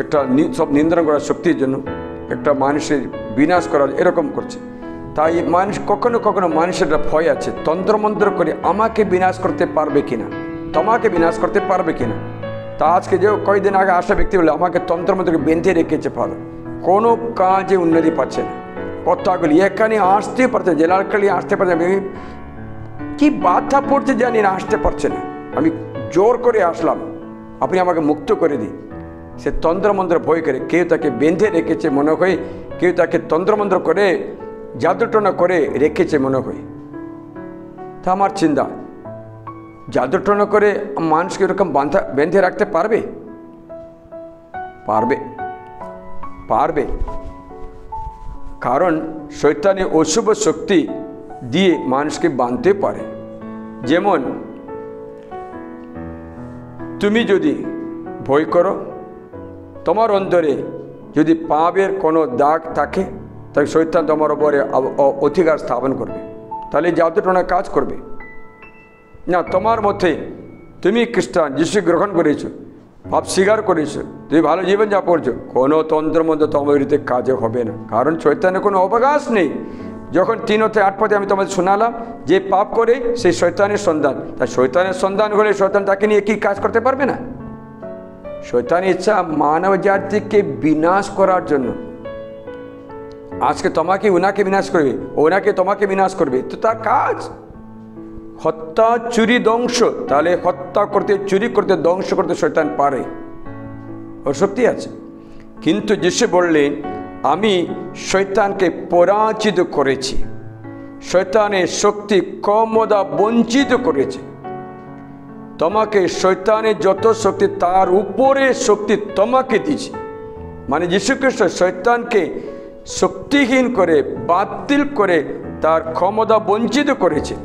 একটা সব নিয়ন্ত্রণ করার শক্তির জন্য, একটা মানুষের বিনাশ করার, এরকম করছে। তাই মানুষ কখনো কখনো মানুষের ভয় আছে, তন্ত্রমন্ত্র করে আমাকে বিনাশ করতে পারবে কিনা, তোমাকে বিনাশ করতে পারবে কিনা। তা আজকে যে কয়েকদিন আগে আসা ব্যক্তি বলে আমাকে তন্ত্রমন্ত্রকে বেঁধে রেখেছে, ভালো, কোনো কাজে উন্নতি পাচ্ছে না। কথাগুলি এখানে আসতে পারছে, জেলারখালি আসতে পারছে, কি বাধা পড়ছে জানি না, আসতে পারছে না। আমি জোর করে আসলাম, আপনি আমাকে মুক্ত করে দিন। সে তন্ত্রমন্ত্র ভয় করে, কেউ তাকে বেঁধে রেখেছে মনে হয়, কেউ তাকে তন্ত্রমন্ত্র করে জাদুটনা করে রেখেছে মনে হয়। তা আমার চিন্তা, জাদুটনা করে মানুষকে এরকম বেঁধে রাখতে পারবে? পারবে, পারবে। কারণ শয়তানের অশুভ শক্তি দিয়ে মানুষকে বাঁধতে পারে। যেমন তুমি যদি ভয় করো, তোমার অন্তরে যদি পাপের কোনো দাগ থাকে, তাহলে শয়তান তোমার উপরে অধিকার স্থাপন করবে, তাহলে জাদুটনা কাজ করবে না। তোমার মধ্যে তুমি খ্রিস্টান, যিশু গ্রহণ করেছো, পাপ স্বীকার করেছো, তুমি ভালো জীবনযাপন করছো, কোনো তন্ত্রের মধ্যে তোমার বিরুদ্ধে কাজে হবে না। কারণ শয়তানের কোনো অবকাশ নেই। যখন 3-8 পদে আমি তোমাদের শোনালাম, যে পাপ করে সেই শয়তানের সন্তান, তাই শয়তানের সন্তান হলে শয়তান তাকে নিয়ে কি কাজ করতে পারবে না? শয়তানের ইচ্ছা মানব জাতিকে বিনাশ করার জন্য। আজকে তোমাকে ওনাকে বিনাশ করবে, ওনাকে তোমাকে বিনাশ করবে, তো তার কাজ হত্যা, চুরি, ধ্বংস। তাহলে হত্যা করতে, চুরি করতে, ধ্বংস করতে শয়তান পারে, ওর শক্তি আছে। কিন্তু যিশু বললেন, আমি শয়তানকে পরাজিত করেছি, শয়তানের শক্তি ক্ষমতা বঞ্চিত করেছে। তোমাকে শয়তানের যত শক্তি, তার উপরে শক্তি তোমাকে দিয়েছি। মানে যীশু খ্রিস্ট শয়তানকে শক্তিহীন করে, বাতিল করে, তার ক্ষমতা বঞ্চিত করেছে।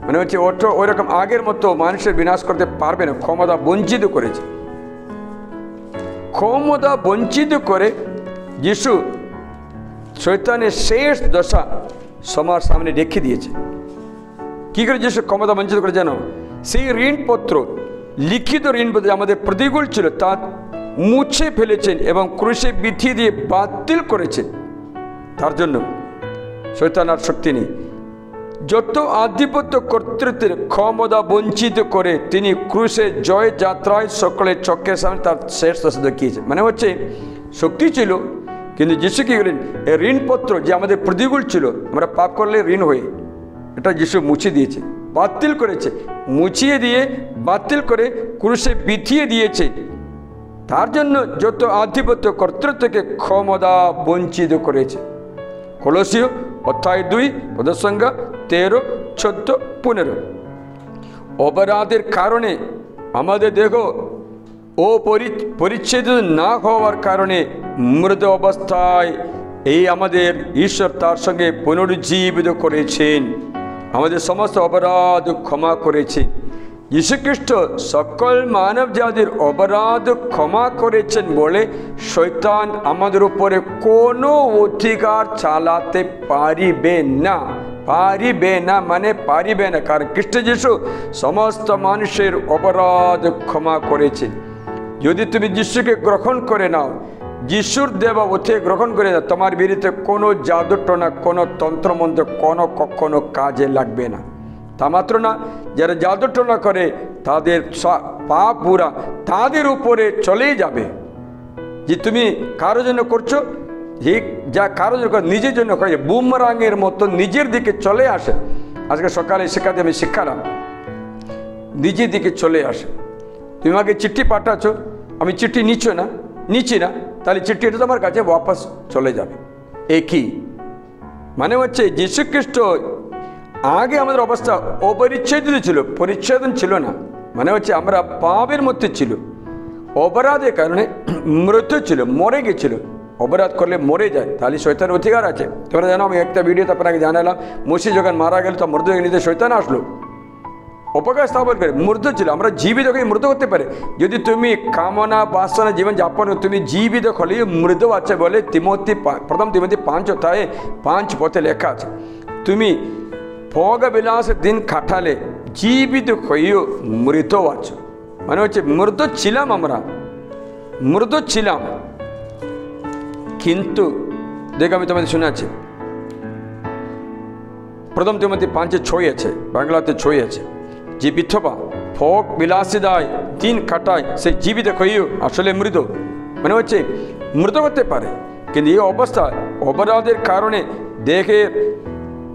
মানে হচ্ছে ওইরকম আগের মতো মানুষের বিনাশ করতে পারবে না, ক্ষমতা বঞ্চিত করেছে। ক্ষমতা বঞ্চিত করে যিশু শয়তানের শেষ দশা সবার সামনে রেখে দিয়েছে। কি করে যিশু ক্ষমতা বঞ্চিত করে জানো? সেই ঋণপত্র, লিখিত ঋণপত্র আমাদের প্রতিকূল ছিল, তা মুছে ফেলেছেন এবং ক্রুশে বিধি দিয়ে বাতিল করেছেন। তার জন্য শয়তান আর শক্তি নেই। যত আধিপত্য কর্তৃত্বের ক্ষমতা বঞ্চিত করে তিনি ক্রুশে জয় যাত্রায় সকলের চক্রের সামনে তার শেষ দশা দেখিয়েছে। মানে হচ্ছে শক্তি ছিল, কিন্তু যিশু কি বলেন, ঋণপত্র যে আমাদের প্রতিকূল ছিল, আমরা পাপ করলে ঋণ হয়ে, এটা যিশু মুছে দিয়েছে, বাতিল করেছে, মুছিয়ে দিয়ে বাতিল করে ক্রুশে বিধিয়ে দিয়েছে। তার জন্য যত আধিপত্য কর্তৃত্বকে ক্ষমতা বঞ্চিত করেছে। কলসীয় অধ্যায় 2 পদের সংখ্যা 13, 14, 15। অপরাধের কারণে আমাদের দেহ পরিচ্ছেদ না হওয়ার কারণে মৃত অবস্থায় এই আমাদের ঈশ্বর তার সঙ্গে পুনরুজ্জীবিত করেছেন, আমাদের সমস্ত অপরাধ ক্ষমা করেছেন। যীশুখ্রিস্ট সকল মানব জাতির অপরাধ ক্ষমা করেছেন বলে শয়তান আমাদের উপরে কোনো অধিকার চালাতে পারিবে না। মানে পারিবে না, কারণ খ্রিস্ট যীশু সমস্ত মানুষের অপরাধ ক্ষমা করেছেন। যদি তুমি যিশুকে গ্রহণ করে নাও, যিশুর দেবা ওঠে গ্রহণ করে নাও, তোমার বিরুদ্ধে কোনো জাদুটনা, কোনো তন্ত্রমন্ত্র কখনো কাজে লাগবে না। তা মাত্র না, যারা জাদুটনা করে তাদের পাপ পুরা তাদের উপরে চলেই যাবে। যে তুমি কারোর জন্য করছো, যে যা কারোর জন্য নিজের জন্য করে, বুমরাঙের মতো নিজের দিকে চলে আসে। আজকে সকালে শেখাতে আমি শিখালাম, নিজের দিকে চলে আসে। তুমি আমাকে চিঠি পাঠাচ্ছ, আমি চিঠি নিচ্ছি না, তাহলে চিঠিটা তোমার কাছে ওয়াপস চলে যাবে। একই মানে হচ্ছে যীশুখ্রিস্ট আগে আমাদের অবস্থা অপরিচ্ছেদিত ছিল, পরিচ্ছেদন ছিল না। মানে হচ্ছে আমরা পাপের মধ্যে ছিল, অপরাধের কারণে মৃত ছিল, মরে গেছিল। অপরাধ করলে মরে যায়, তাহলে শয়তানের অধিকার আছে। তোমরা জানো, আমি একটা ভিডিওতে আপনাকে জানালাম, মসি যখন মারা গেল তো মৃত নিতে শয়তান আসলো, অপকার স্থাপন করে। মৃত ছিল, আমরা জীবিত হয়ে মৃত করতে পারে। যদি তুমি কামনা বাসনা জীবন যাপন তুমি জীবিত হলেও মৃত আছে বলে প্রথম তিমোথী 5 পথে লেখা আছে। তুমি ভোগ বিলাসের দিন কাটালে জীবিত হয়েও মৃত আছো, মানে হচ্ছে মৃত ছিলাম, আমরা মৃত ছিলাম। কিন্তু দেখ, আমি তোমাদের শোনাচ্ছি, প্রথম তিমোথী 5:6 আছে, বাংলাতে 6 আছে। যে বিধবা ভোগ বিলাসিতায় দিন কাটায় সে জীবিত হয়েও আসলে মৃত, মানে হচ্ছে মৃত করতে পারে। কিন্তু এই অবস্থা অপরাধের কারণে, দেহের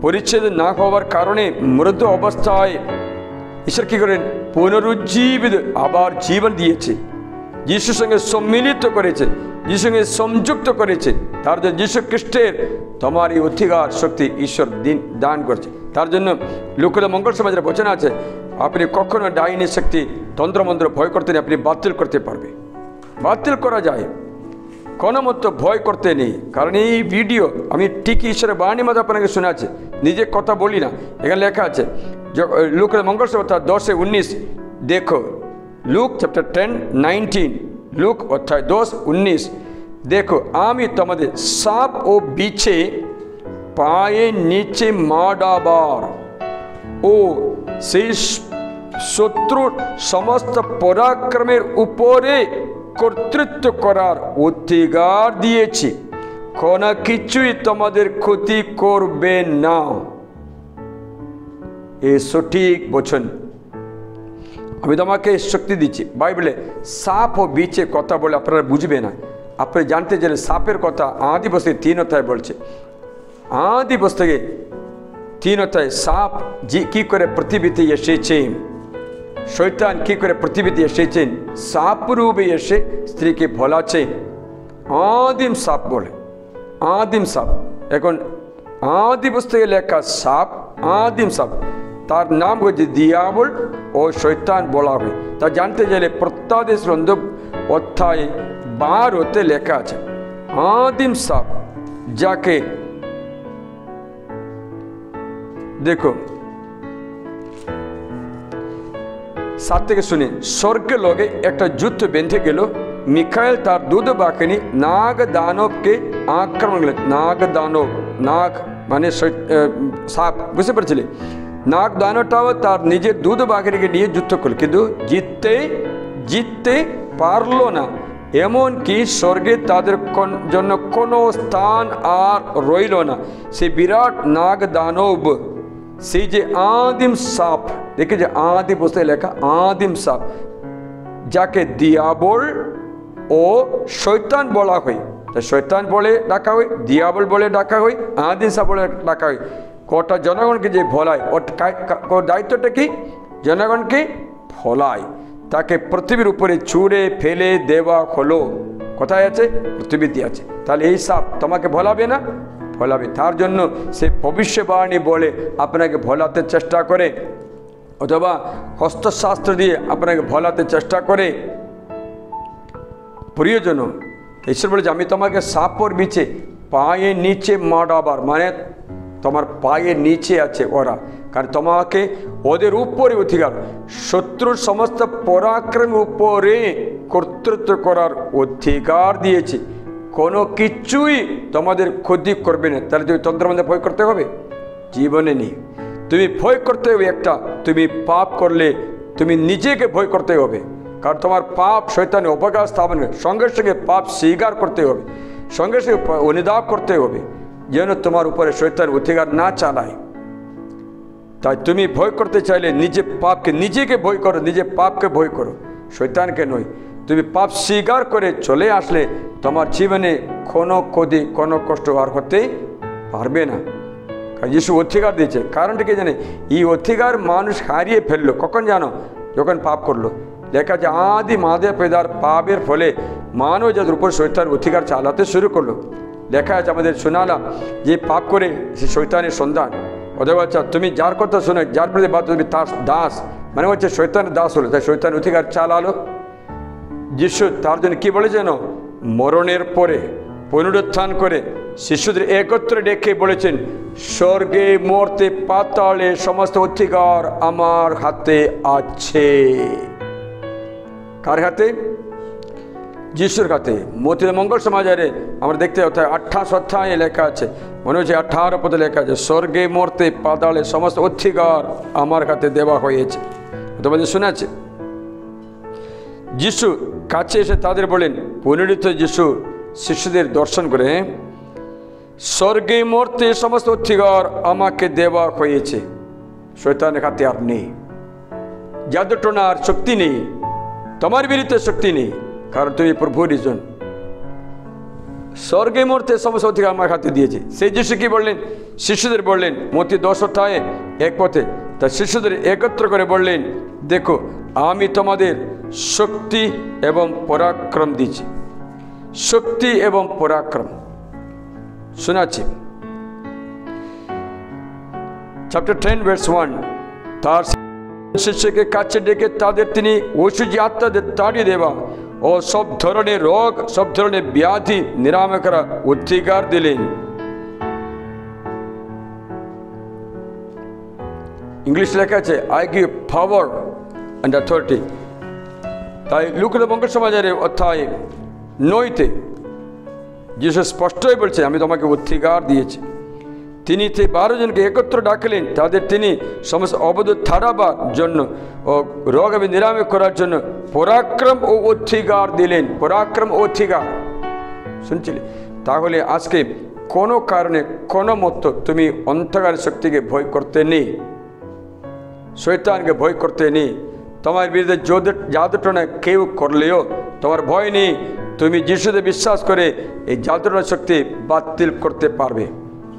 পরিচ্ছেদ না হওয়ার কারণে মৃত অবস্থায় ঈশ্বর কী করেন? পুনরুজ্জীবিত আবার জীবন দিয়েছে, যিশুর সঙ্গে সম্মিলিত করেছে, যিশুর সঙ্গে সংযুক্ত করেছে। তার জন্য যীশু খ্রিস্টের তোমার এই অধিকার শক্তি ঈশ্বর দান করছে। তার জন্য লোকের মঙ্গল সমাজের বচন আছে, আপনি কখনো ডাইনি শক্তি তন্ত্রমন্ত্র ভয় করতে নেই, আপনি বাতিল করতে পারবে। বাতিল করা যায়, কোনো মতো ভয় করতে নেই। কারণ এই ভিডিও আমি ঠিকই ঈশ্বরের বাণী মতো আপনাকে শোনাচ্ছি, নিজে কথা বলি না। এখানে লেখা আছে লোকের মঙ্গল সভা 10:19, দেখো লুক চ্যাপ্টার 10:19, লুক অধ্যায় 10:19, দেখো আমি তোমাদের সাপ ও বিছে পায়ে নিচে মাডাবার ও সেই শত্রুর সমস্ত পরাক্রমের উপরে কর্তৃত্ব করার অধিকার দিয়েছি, কোনো কিছুই তোমাদের ক্ষতি করবে না। এ সঠিক বচন, আমি তোমাকে শক্তি দিচ্ছি। বাইবেলে সাপ ও বিছে কথা বলে আপনারা বুঝবে না। আপনি জানতে চাইলে সাপের কথা আদি পুস্তকে 3 অধ্যায় বলছে। আদি পুস্তকে 3 অধ্যায় সাপ কি করে পৃথিবীতে এসেছে, শয়তান কি করে পৃথিবীতে এসেছেন, সাপ রূপে এসে স্ত্রীকে ভোলাচ্ছে। আদিম সাপ বলে, আদিম সাপ। এখন আদি পুস্তকে লেখা সাপ, আদিম সাপ, তার নাম হচ্ছে দিয়াবল ও শয়তান বলা হয়। তা জানতে চাইলে প্রত্যাদেশ অধ্যায় 12-তে লেখা আছে আদিম সাপ, যাকে দেখো 7 থেকে শুনে, স্বর্গে লোকে একটা যুদ্ধ বেঁধে গেল। মিখাইল তার দুধ বাহিনী নাগ দানবকে আক্রমণ করলেন। নাগ দানব, নাগ মানে সাপ, বুঝতে পারছিলে? নাগ দানবটাও তার নিজের দুধ বাহিনীকে নিয়ে যুদ্ধ করল, কিন্তু জিততে পারলো না। এমনকি স্বর্গে তাদের জন্য কোনো স্থান আর রইল না। সে বিরাট নাগ দানব, সেই যে আদিম সাপ, দেখে যে আদি পুস্তকে লেখা আদিম সাপ, যাকে দিয়াবল ও শয়তান বলা হয়। শয়তান বলে ডাকা হয়, দিয়াবল বলে ডাকা হয়, আদিম সাপ বলে ডাকা হয়। গোটা জনগণকে যে ভোলায়, ওর দায়িত্বটা কি? জনগণকে ভোলায়, তাকে পৃথিবীর উপরে ছুঁড়ে ফেলে দেওয়া হলো। কোথায় আছে? পৃথিবীতে আছে। তাহলে এই সাপ তোমাকে ভোলাবে না? ভোলাবে। তার জন্য সে ভবিষ্যবাণী বলে আপনাকে ভোলাতে চেষ্টা করে, অথবা হস্তশাস্ত্র দিয়ে আপনাকে ভোলাতে চেষ্টা করে। প্রিয়জন, ঈশ্বর বলে যে আমি তোমাকে সাপর বিছে পায়ের নিচে মারাবার, মানে তোমার পায়ের নিচে আছে ওরা, কারণ তোমাকে ওদের উপরে অধিকার, শত্রুর সমস্ত পরাক্রমের উপরে কর্তৃত্ব করার অধিকার দিয়েছে। কোনো কিছুই তোমাদের ক্ষতি করবে না। তাহলে তুমি তন্ত্রের মধ্যে ভয় করতে হবে? জীবনে নেই। তুমি ভয় করতে হবে একটা, তুমি পাপ করলে তুমি নিজেকে ভয় করতে হবে, কারণ তোমার পাপ শয়তানের অবকাশ স্থাপন করে। সঙ্গে সঙ্গে পাপ স্বীকার করতে হবে, সঙ্গে সঙ্গে অনুধাব করতে হবে, যেন তোমার উপরে শয়তান অধিকার না চালায়। তাই তুমি ভয় করতে চাইলে নিজে পাপকে, নিজেকে ভয় করো, নিজে পাপকে ভয় করো, শয়তানকে নয়। তুমি পাপ স্বীকার করে চলে আসলে তোমার জীবনে কোনো ক্ষতি, কোনো কষ্ট আর হতে পারবে না। যিশু অধিকার দিয়েছে। কারণটা কি জানে? এই অধিকার মানুষ হারিয়ে ফেললো কখন জানো? যখন পাপ করলো। লেখা আছে আদি মাদে পেদার পাপের ফলে মানব জাতির উপর শয়তান অধিকার চালাতে শুরু করলো। লেখা আছে, আমাদের শোনালাম যে পাপ করে সে শয়তানের সন্তান। ওদের বাচ্চা তুমি যার কথা শোনে, যার প্রতি বাদ তুমি তার দাস, মানে হচ্ছে শয়তানের দাস হলো, তাই শয়তান অধিকার চালালো। যিশু তার জন্য কি বলে যেন? মরণের পরে পুনরুত্থান করে শিশুদের একত্রে ডেকে বলেছেন, স্বর্গে মর্তে পাতালে সমস্ত অধিকার আমার হাতে আছে। কার হাতে? যিশুর হাতে। মতির মঙ্গল সমাচারে আমরা দেখতে 28 অধ্যায়ে লেখা আছে, মনে হচ্ছে 18 পদে লেখা আছে, স্বর্গে মর্তে পাতালে সমস্ত অধিকার আমার হাতে দেওয়া হয়েছে। তোমাদের শোনা আছে? যিশু কাছে এসে তাদের বলেন, পুনরুত্থিত যিশু শিশুদের দর্শন করে, স্বর্গে মর্তে সমস্ত অধিকার আমাকে দেওয়া হয়েছে। শয়তানের হাতে আর নেই, জাদুটোনার শক্তি নেই, তোমার বিরুদ্ধে শক্তি নেই, কারণ তুমি প্রভুর জন। স্বর্গে মর্তে সমস্ত অধিকার আমার হাতে দিয়েছে। সেই যিশু কি বললেন? শিশুদের বললেন, মতি 10 অধ্যায়ে 1 পথে, তা শিশুদের একত্র করে বললেন, দেখো আমি তোমাদের শক্তি এবং পরাক্রম দিচ্ছি। শক্তি এবং পরাক্রম শোনাচ্ছি। চ্যাপ্টার 10 ভার্স 1, তার শিষ্যকে কাছে ডেকে তাদের তিনি ঐশ্বর্য আত্মাদের তাড়িয়ে দেওয়া ও সব ধরনের রোগ, সব ধরনের ব্যাধি নিরাময় করা অধিকার দিলেন। ইংলিশ লেখা আছে, I give power and authority. তাই লুকাস মঙ্গল সমাচারে অধ্যায় 9 যিশু স্পষ্টই বলছে, আমি তোমাকে অধিকার দিয়েছি। তিনি 12 জনকে একত্র ডাকলেন, তাদের তিনি সমস্ত অবৈধ ছাড়াবার জন্য ও রোগ এবং নিরাময় করার জন্য পরাক্রম ও অধিকার দিলেন। পরাক্রম ও অধিকার শুনছিলে? তাহলে আজকে কোনো কারণে কোনো মতো তুমি অন্ধকার শক্তিকে ভয় করতে নেই, শয়তানকে ভয় করতে নেই। তোমার বিরুদ্ধে জাদুটনা কেউ করলেও তোমার ভয় নেই। তুমি যিশুতে বিশ্বাস করে এই জাদুটনা শক্তি বাতিল করতে পারবে।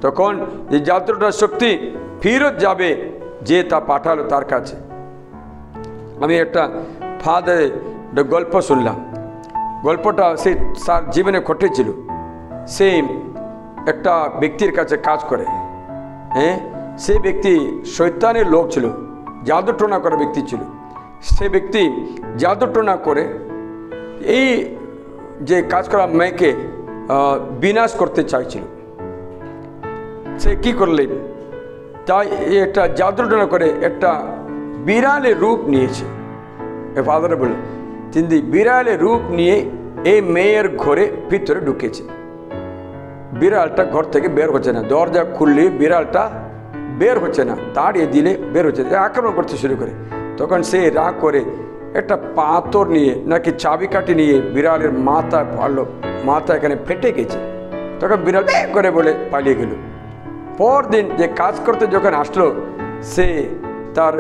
তখন এই জাদুটনা শক্তি ফেরত যাবে যে তা পাঠালো তার কাছে। আমি একটা ফাদারের গল্প শুনলাম। গল্পটা সে তার জীবনে ঘটেছিল। সে একটা ব্যক্তির কাছে কাজ করে, হ্যাঁ, সে ব্যক্তি শয়তানের লোক ছিল, জাদুটোনা করা ব্যক্তি ছিল। সে ব্যক্তি জাদুটোনা করে এই যে কাজ করা মেয়েকে বিনাশ করতে চাইছিল। সে কি করলেন? তাই একটা জাদুটোনা করে একটা বিড়ালের রূপ নিয়েছে। ফাদারে বলে তিনি বিড়ালের রূপ নিয়ে এই মেয়ের ঘরে ভিতরে ঢুকেছে। বিড়ালটা ঘর থেকে বের হচ্ছে না, দরজা খুললে বিড়ালটা বের হচ্ছে না, তাড়িয়ে দিলে বের হচ্ছে, আক্রমণ করতে শুরু করে। তখন সে রাগ করে একটা পাথর নিয়ে নাকি চাবিকাঠি নিয়ে বিড়ালের মাথা পারলো, মাথা এখানে ফেটে গেছে। তখন বিড়াল করে বলে পালিয়ে গেল। পরদিন যে কাজ করতে যখন আসলো, সে তার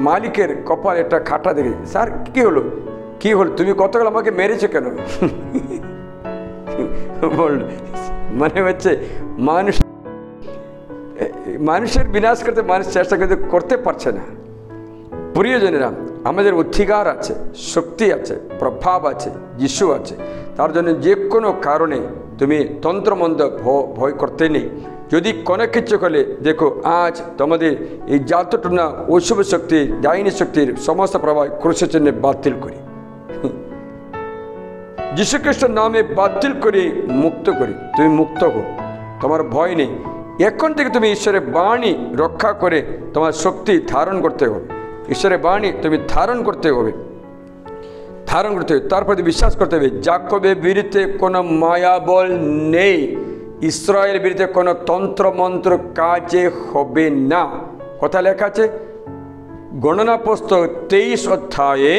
মালিকের কপালে একটা খাটা দেখে, স্যার কি হলো, কি হলো, তুমি গতকাল আমাকে মেরেছো কেন? বলল মানে হচ্ছে মানুষ মানুষের বিনাশ করতে মানুষ চেষ্টা করতে পারছে না। প্রিয়জনেরা, আমাদের অধিকার আছে, শক্তি আছে, প্রভাব আছে, যিশু আছে। তার জন্য যে কোনো কারণে তুমি তন্ত্রমন্ত্র ভয় করতে নেই। যদি কোনো কিছু করলে দেখো, আজ তোমাদের এই জাতটুনা অশুভ শক্তি, ডাইনি শক্তির সমস্ত প্রভাব ক্রুশের জন্য বাতিল করি, যীশু খ্রিস্টের নামে বাতিল করি, মুক্ত করি। তুমি মুক্ত হো, তোমার ভয় নেই। এখন থেকে তুমি ঈশ্বরের বাণী রক্ষা করে তোমার শক্তি ধারণ করতে হবে। ঈশ্বরের বাণী তুমি ধারণ করতে হবে, ধারণ করতে হবে। তারপরে বিশ্বাস করতে হবে যাকবের বিরুদ্ধে কোনো মায়াবল নেই, ইসরায়েলের বিরুদ্ধে কোনো তন্ত্রমন্ত্র কাজে হবে না। কথা লেখা আছে গণনা পুস্তক 23 অধ্যায়ে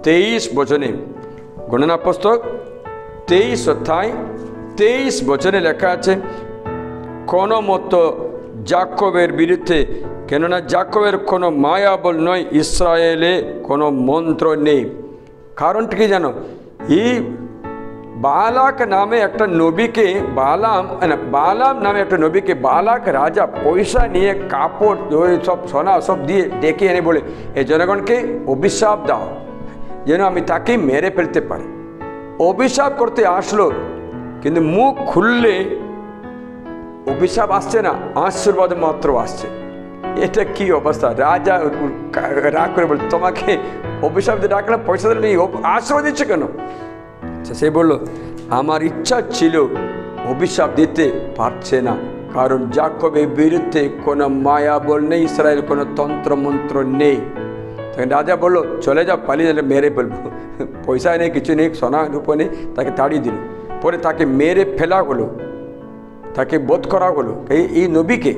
23 বচনে, গণনা পুস্তক 23 অধ্যায় 23 বচনে লেখা আছে কোনো মতো যাকবের বিরুদ্ধে, কেননা যাকবের কোনো মায়াবল নয়, ইসরায়েলে কোনো মন্ত্র নেই। কারণটা কি জানো? এই বালাক নামে একটা নবীকে, বালাম নামে একটা নবীকে বালাক রাজা পয়সা নিয়ে কাপড় সব সোনা সব দিয়ে ডেকে এনে বলে এই জনগণকে অভিশাপ দাও যেন আমি তাকে মেরে ফেলতে পারি। অভিশাপ করতে আসলো, কিন্তু মুখ খুললে অভিশাপ আসছে না, আশীর্বাদ মাত্র আসছে। এটা কি অবস্থা? রাজা রাগ করে বলে তোমাকে অভিশাপ দিয়ে ডাকলাম, পয়সা দিলে আশীর্বাদ দিচ্ছে কেন? সে বলল আমার ইচ্ছা ছিল, অভিশাপ দিতে পারছে না, কারণ যাকবের বিরুদ্ধে কোনো মায়াবল নেই, ইসরায়েল কোনো তন্ত্রমন্ত্র নেই। তখন রাজা বলল চলে যাও, পালিয়ে গেলে মেরে ফেলবো। পয়সা নেই, কিছু নেই, সোনা রূপ নেই, তাকে তাড়িয়ে দিল। পরে তাকে মেরে ফেলা হলো, তাকে বধ করা হলো। এই নবীকে,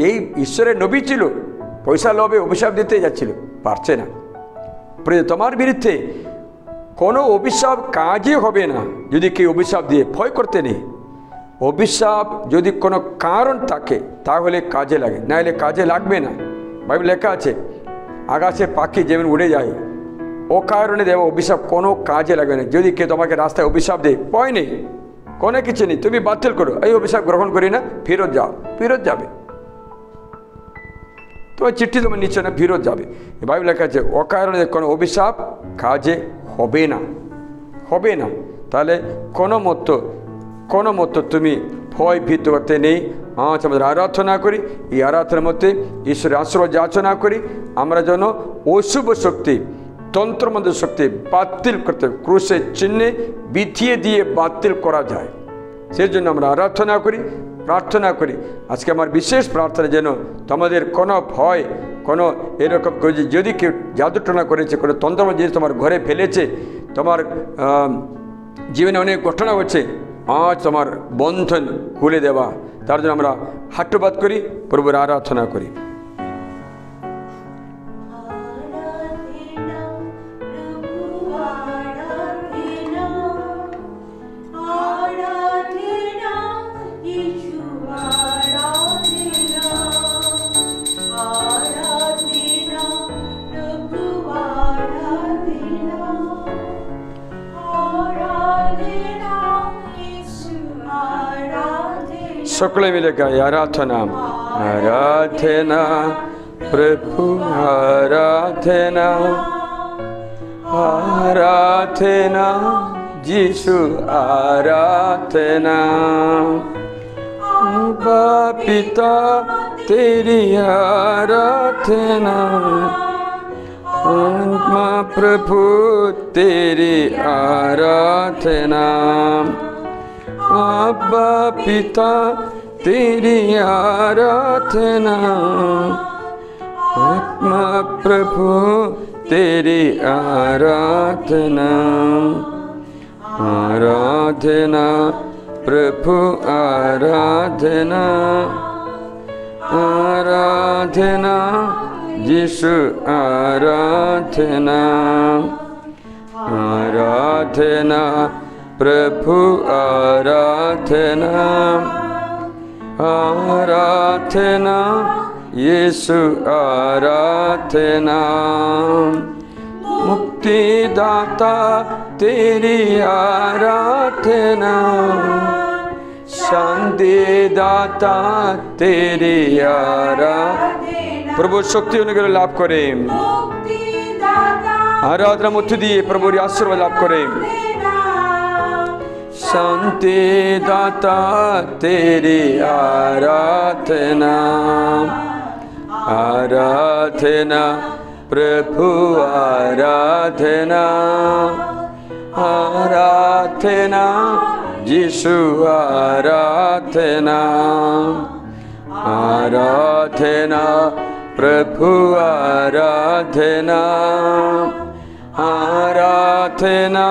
এই ঈশ্বরের নবী ছিল, পয়সা লোভে অভিশাপ দিতে যাচ্ছিল, পারছে না। তোমার বিরুদ্ধে কোনো অভিশাপ কাজই হবে না যদি কেউ অভিশাপ দিয়ে, ভয় করতে নেই। অভিশাপ যদি কোনো কারণ থাকে তাহলে কাজে লাগে, নাহলে কাজে লাগবে না। বাইবেল লেখা আছে আকাশে পাখি যেমন উড়ে যায়, ও কারণে দেব অভিশাপ কোনো কাজে লাগবে না। যদি কেউ তোমাকে রাস্তায় অভিশাপ দেয়, ভয় নেই, কোনো কিছু নেই, তুমি বাতিল করো, এই অভিশাপ গ্রহণ করি না, ফেরত যাও, ফেরত যাবে। তোমার চিঠি তোমার নিচ্ছে না, ফেরত যাবে। বাইবেল লেখা আছে অকারণে কোনো অভিশাপ কাজে হবে না, হবে না। তাহলে কোনো মতো তুমি ভয় ভীত করতে নেই। আজ আমাদের আরাধনা করি, এই আরাধনার মধ্যে ঈশ্বরের আশীর্বাদ যাচনা করি, আমরা যেন অশুভ শক্তি, তন্ত্রমন্ত্র শক্তি বাতিল করতে, ক্রুশের চিহ্নে বিধিয়ে দিয়ে বাতিল করা যায়, সেই জন্য আমরা আরাধনা করি, প্রার্থনা করি। আজকে আমার বিশেষ প্রার্থনা যেন তোমাদের কোনো ভয়, কোনো এরকম যদি কেউ জাদুটনা করেছে, কোনো তন্ত্রমন্ত্র জিনিস তোমার ঘরে ফেলেছে, তোমার জীবনে অনেক ঘটনা হচ্ছে, আজ তোমার বন্ধন খুলে দেওয়া, তার জন্য আমরা হাট্টবাদ করি, প্রভুর আরাধনা করি। সকলে মিলে গাই আরাধনা, আরাধনা প্রভু, আরাধনা, আরাধনা যিশু, আরাধনা পিতা तेरी आराधना, आत्मा प्रभु तेरी आराधना, अब्बा पिता तेरी आराधना, आत्मा प्रभु तेरी आराधना, आराधना प्रभु, आराधना, आराधना यीशु, आराधना, आराधना प्रभु, आराधना, आराधना यीशु, आराधना, मुक्तिदाता तेरी आराधना, शांति दाता तेरी आराधना। प्रभु शक्ति अनुग्रह लाभ करें, आराधना मुक्ति दिए प्रभु आशीर्वाद लाभ करें। शांति दाता तेरी आराधना, आराधना प्रभु आराधना, आराधना यीशु आराधना, आराधना प्रभु आराधना, आराधना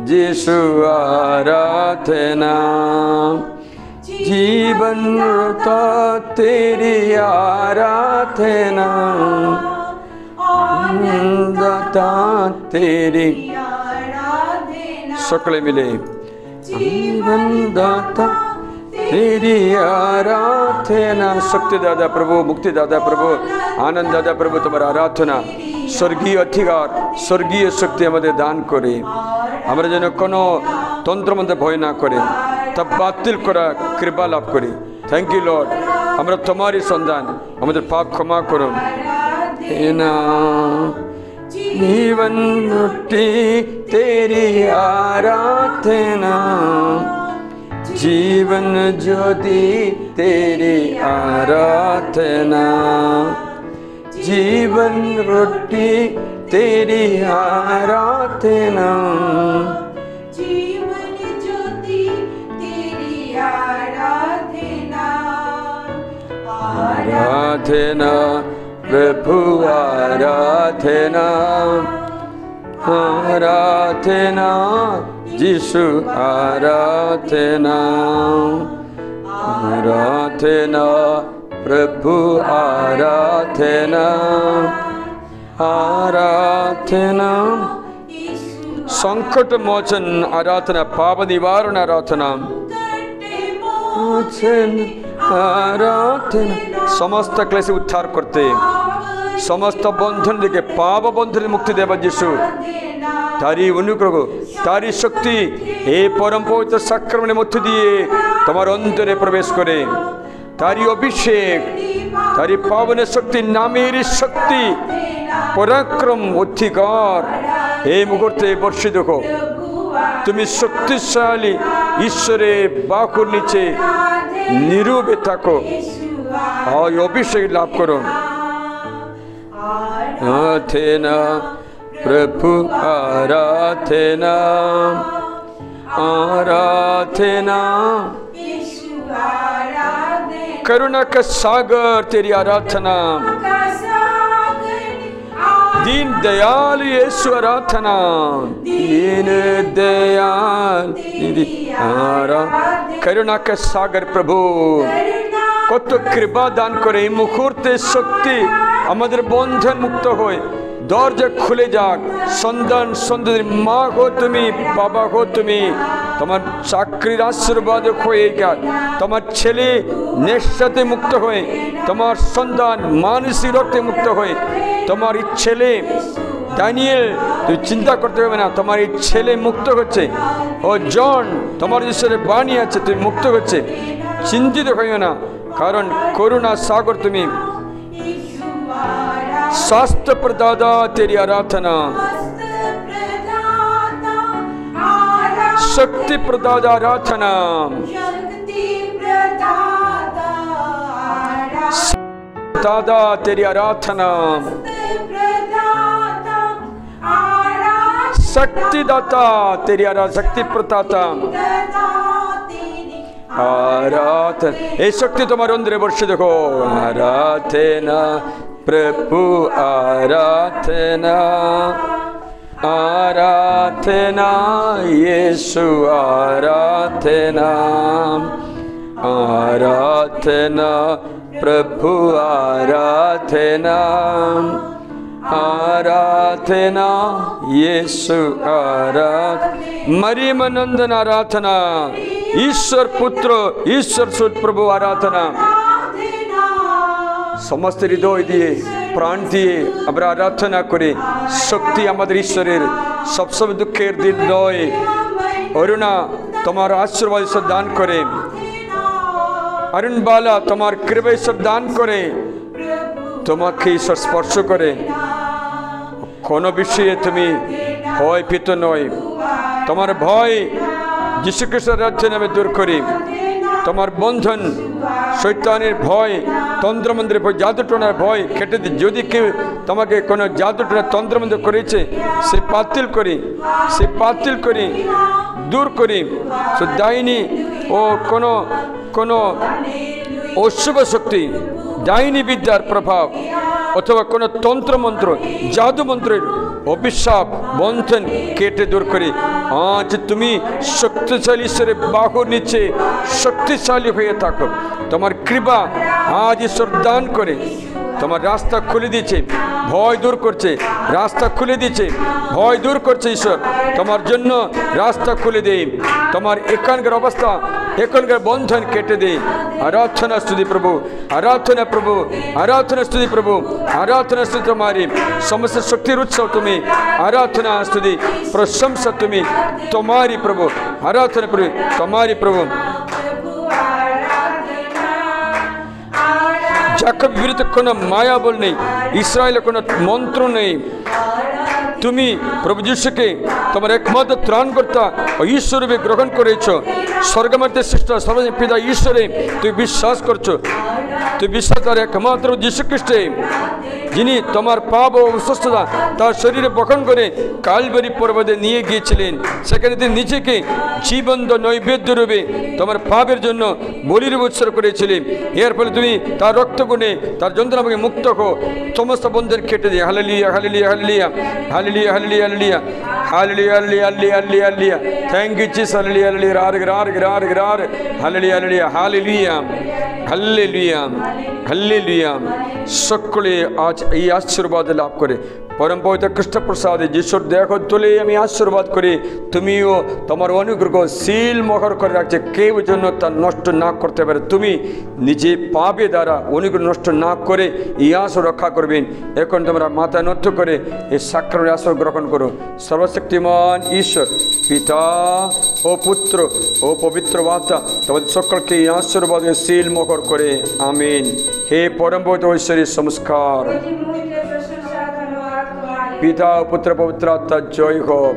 यीशु आराधना। जीवन रता तेरी आराधना, दाता तेरी सकले मिले। जीवन दाता तेरी आराधना। शक्ति दादा प्रभु, मुक्ति दादा प्रभु, आनंद दादा प्रभु, तुम्हारा आराधना स्वर्गीय अधिकार स्वर्गीय शक्ति हमें दान करे। हमारे जन कोनो तंत्र मंत्र भय ना करे, तब बातिल करा कृपा लाभ करी। थैंक यू लॉर्ड, हमारा तुम्हारी संतान हमारे पाप क्षमा करो। जीवन रोटी तेरी आराधना, जीवन ज्योति तेरी आराधना, जीवन रोटी तेरी आराधना, जीवन ज्योति तेरी आराधना, आराधना प्रभु आराधना, आराधना यीशु आराधना, आराधना प्रभु आराधना, आराधना संकट मोचन आराधना, पाप निवारण आराधना, मोचन आराधना समस्त क्लेश उद्धार करते, समस्त बंधन देखे पाप बंधन मुक्ति देवा यीशु। तारी अनुग्रह तारी शक्ति हे परम पवित्र साक्रमणे मध्य दिए तुम्हारे अंतरे प्रवेश करे। तारी अभिषेक तारी पावन शक्ति नामेरी शक्ति पराक्रम अधिकार हे मुहूर्ते बर्षित हो। तुम्हें शक्तिशाली ईश्वरे बाकुर नीचे निरूपे थाको और अभिषेक लाभ करो। आराधना प्रभु आराधना, आराधना करुणा का सागर तेरी आराधना, दीन दयाल यीशु आराधना, दीन दयाल तेरी आराधना। करुणा का सागर प्रभु कत कृपा दान करे। मुहूर्ते शक्ति हमारे बंधन मुक्त हो, दरजा खुले जाक। सन्तान सन्तति मा हो तुम्हें, बाबा हो तुम्हें, तुम्हार चाकरिर आशीर्वाद हये जाक। तुम्हार छेले नेशाते मुक्त हये, तुम्हार सन्तान मानसिक रक्ते मुक्त हये, तुम्हार छेले दानिएल तुम चिंता करते हो ना, तुम्हारी छेले मुक्त होच्छे। ओ जॉन तुम्हार ईश्वरेर बाणी आछे, तुम मुक्त होच्छे। चिंतित हइओ ना, कारण करुणा सागर तुम्हें। स्वास्थ्य प्रदाता तेरी आराधना, शक्ति प्रदाता आराधना, दादा तेरी आराधना, शक्ति दाता तेरी आराधना, शक्ति प्रदाता आराधना। ये शक्ति तुम्हारे अंदर वर्षित हो। आराधना प्रभु आराधना, आराधना यीशु आराधना, आराधना प्रभु आराधना, आराधना यीशु आराधना। मरियम नंदन आराधना, ईश्वर पुत्र ईश्वर सुत प्रभु आराधना। समस्त हृदय दिए प्राण दिए আমরা আরাধনা করি। শক্তি আমাদের ঈশ্বরের, সবসময় দুঃখের দিন নয়। অরুণা তোমার আশীর্বাদ দান করে। অরুণবালা তোমার কৃপা ঈশ্বর দান করে তোমাকে ঈশ্বর স্পর্শ করে কোনো বিষয়ে তুমি ভয় ভীত নয়। তোমার ভয় যীশু খ্রিস্টের রাজ্যের নামে দূর করি। তোমার বন্ধন শৈতানের ভয়, তন্ত্রমন্ত্রের ভয়, জাদুটোনার ভয় কেটে দিই। যদি কেউ তোমাকে কোনো জাদুটোনা তন্ত্রমন্ত্র করেছে সে বাতিল করি দূর করি। সে ডাইনি ও কোনো অশুভ শক্তি, ডাইনি বিদ্যার প্রভাব অথবা কোনো তন্ত্রমন্ত্র, জাদুমন্ত্রের অভিশাপ বন্ধন কেটে দূর করি। আজ তুমি শক্তিশালী ঈশ্বরের বাহুর নিচে শক্তিশালী হয়ে থাকো। তোমার কৃপা আজ ঈশ্বর দান করে তোমার রাস্তা খুলে দিচ্ছে, ভয় দূর করছে, রাস্তা খুলে দিচ্ছে, ভয় দূর করছে। ঈশ্বর তোমার জন্য রাস্তা খুলে দেয়, তোমার এখানকার অবস্থা, এখানকার বন্ধন কেটে দেয়। আরাধনা স্তুতি প্রভু, আরাধনা প্রভু, আরাধনা স্তুতি প্রভু, আরাধনা স্তুতি তোমারি। সমস্ত শক্তির উৎসব তুমি, আরাধনা স্তুতি প্রশংসা তুমি তোমারি প্রভু, আরাধনা প্রভু তোমারি প্রভু। যাকব বিরুদ্ধে কোনো মায়া বল নেই, ইসরায়েলের কোনো মন্ত্র নেই। তুমি প্রভু যিশুকে তোমার একমাত্র ত্রাণকর্তা ও ঈশ্বরূপে গ্রহণ করেছ। স্বর্গমধ্যে সৃষ্ট সর্বজনীন পিতা ঈশ্বরে তুই বিশ্বাস করছো। তুই বিশ্বাস তার একমাত্র যীশু খ্রিস্টে, যিনি তোমার পাপ ও অসুস্থতা তার শরীরে বহন করে কালভারি পর্বতে নিয়ে গিয়েছিলেন। সেখানে তিনি নিজেকে জীবন্ত নৈবেদ্য রূপে তোমার পাপের জন্য বলির উৎসর্গ করেছিলেন। এর ফলে তুমি তার রক্তগুণে তার যন্ত্রণাকে মুক্ত হো, সমস্ত বন্ধন কেটে দিয়ে। Hallelujah, hallelujah, hallelujah, hallelujah, hallelujah, hallelujah, hallelujah, hallelujah, hallelujah, hallelujah. Thank you Jesus. Hallelujah, hallelujah, hallelujah, hallelujah, hallelujah, hallelujah, hallelujah. সকলে আজ এই আশীর্বাদ লাভ করে পরম পবিত্র কৃষ্ণপ্রসাদে যিশুর দেহ তুলে আমি আশীর্বাদ করি, তুমিও তোমার অনুগ্রহ সিল মোহর করে রাখছে, কেউ যেন তা নষ্ট না করতে পারে। তুমি নিজে পাবে দ্বারা অনুগ্রহ নষ্ট না করে এই আশা রক্ষা করবেন। এখন তোমরা মাথা নত করে এই সাক্ষ্যের আশা গ্রহণ করো। সর্বশক্তিমান ঈশ্বর পিতা ও পুত্র ও পবিত্র আত্মা তোমাদের সকলকে এই আশীর্বাদ সিল মোহর করে আমিন। হে পরম পবিত্র ঐশ্বরিক সংস্কার পিতা পুত্র পবিত্র আত্মা জয় হোক।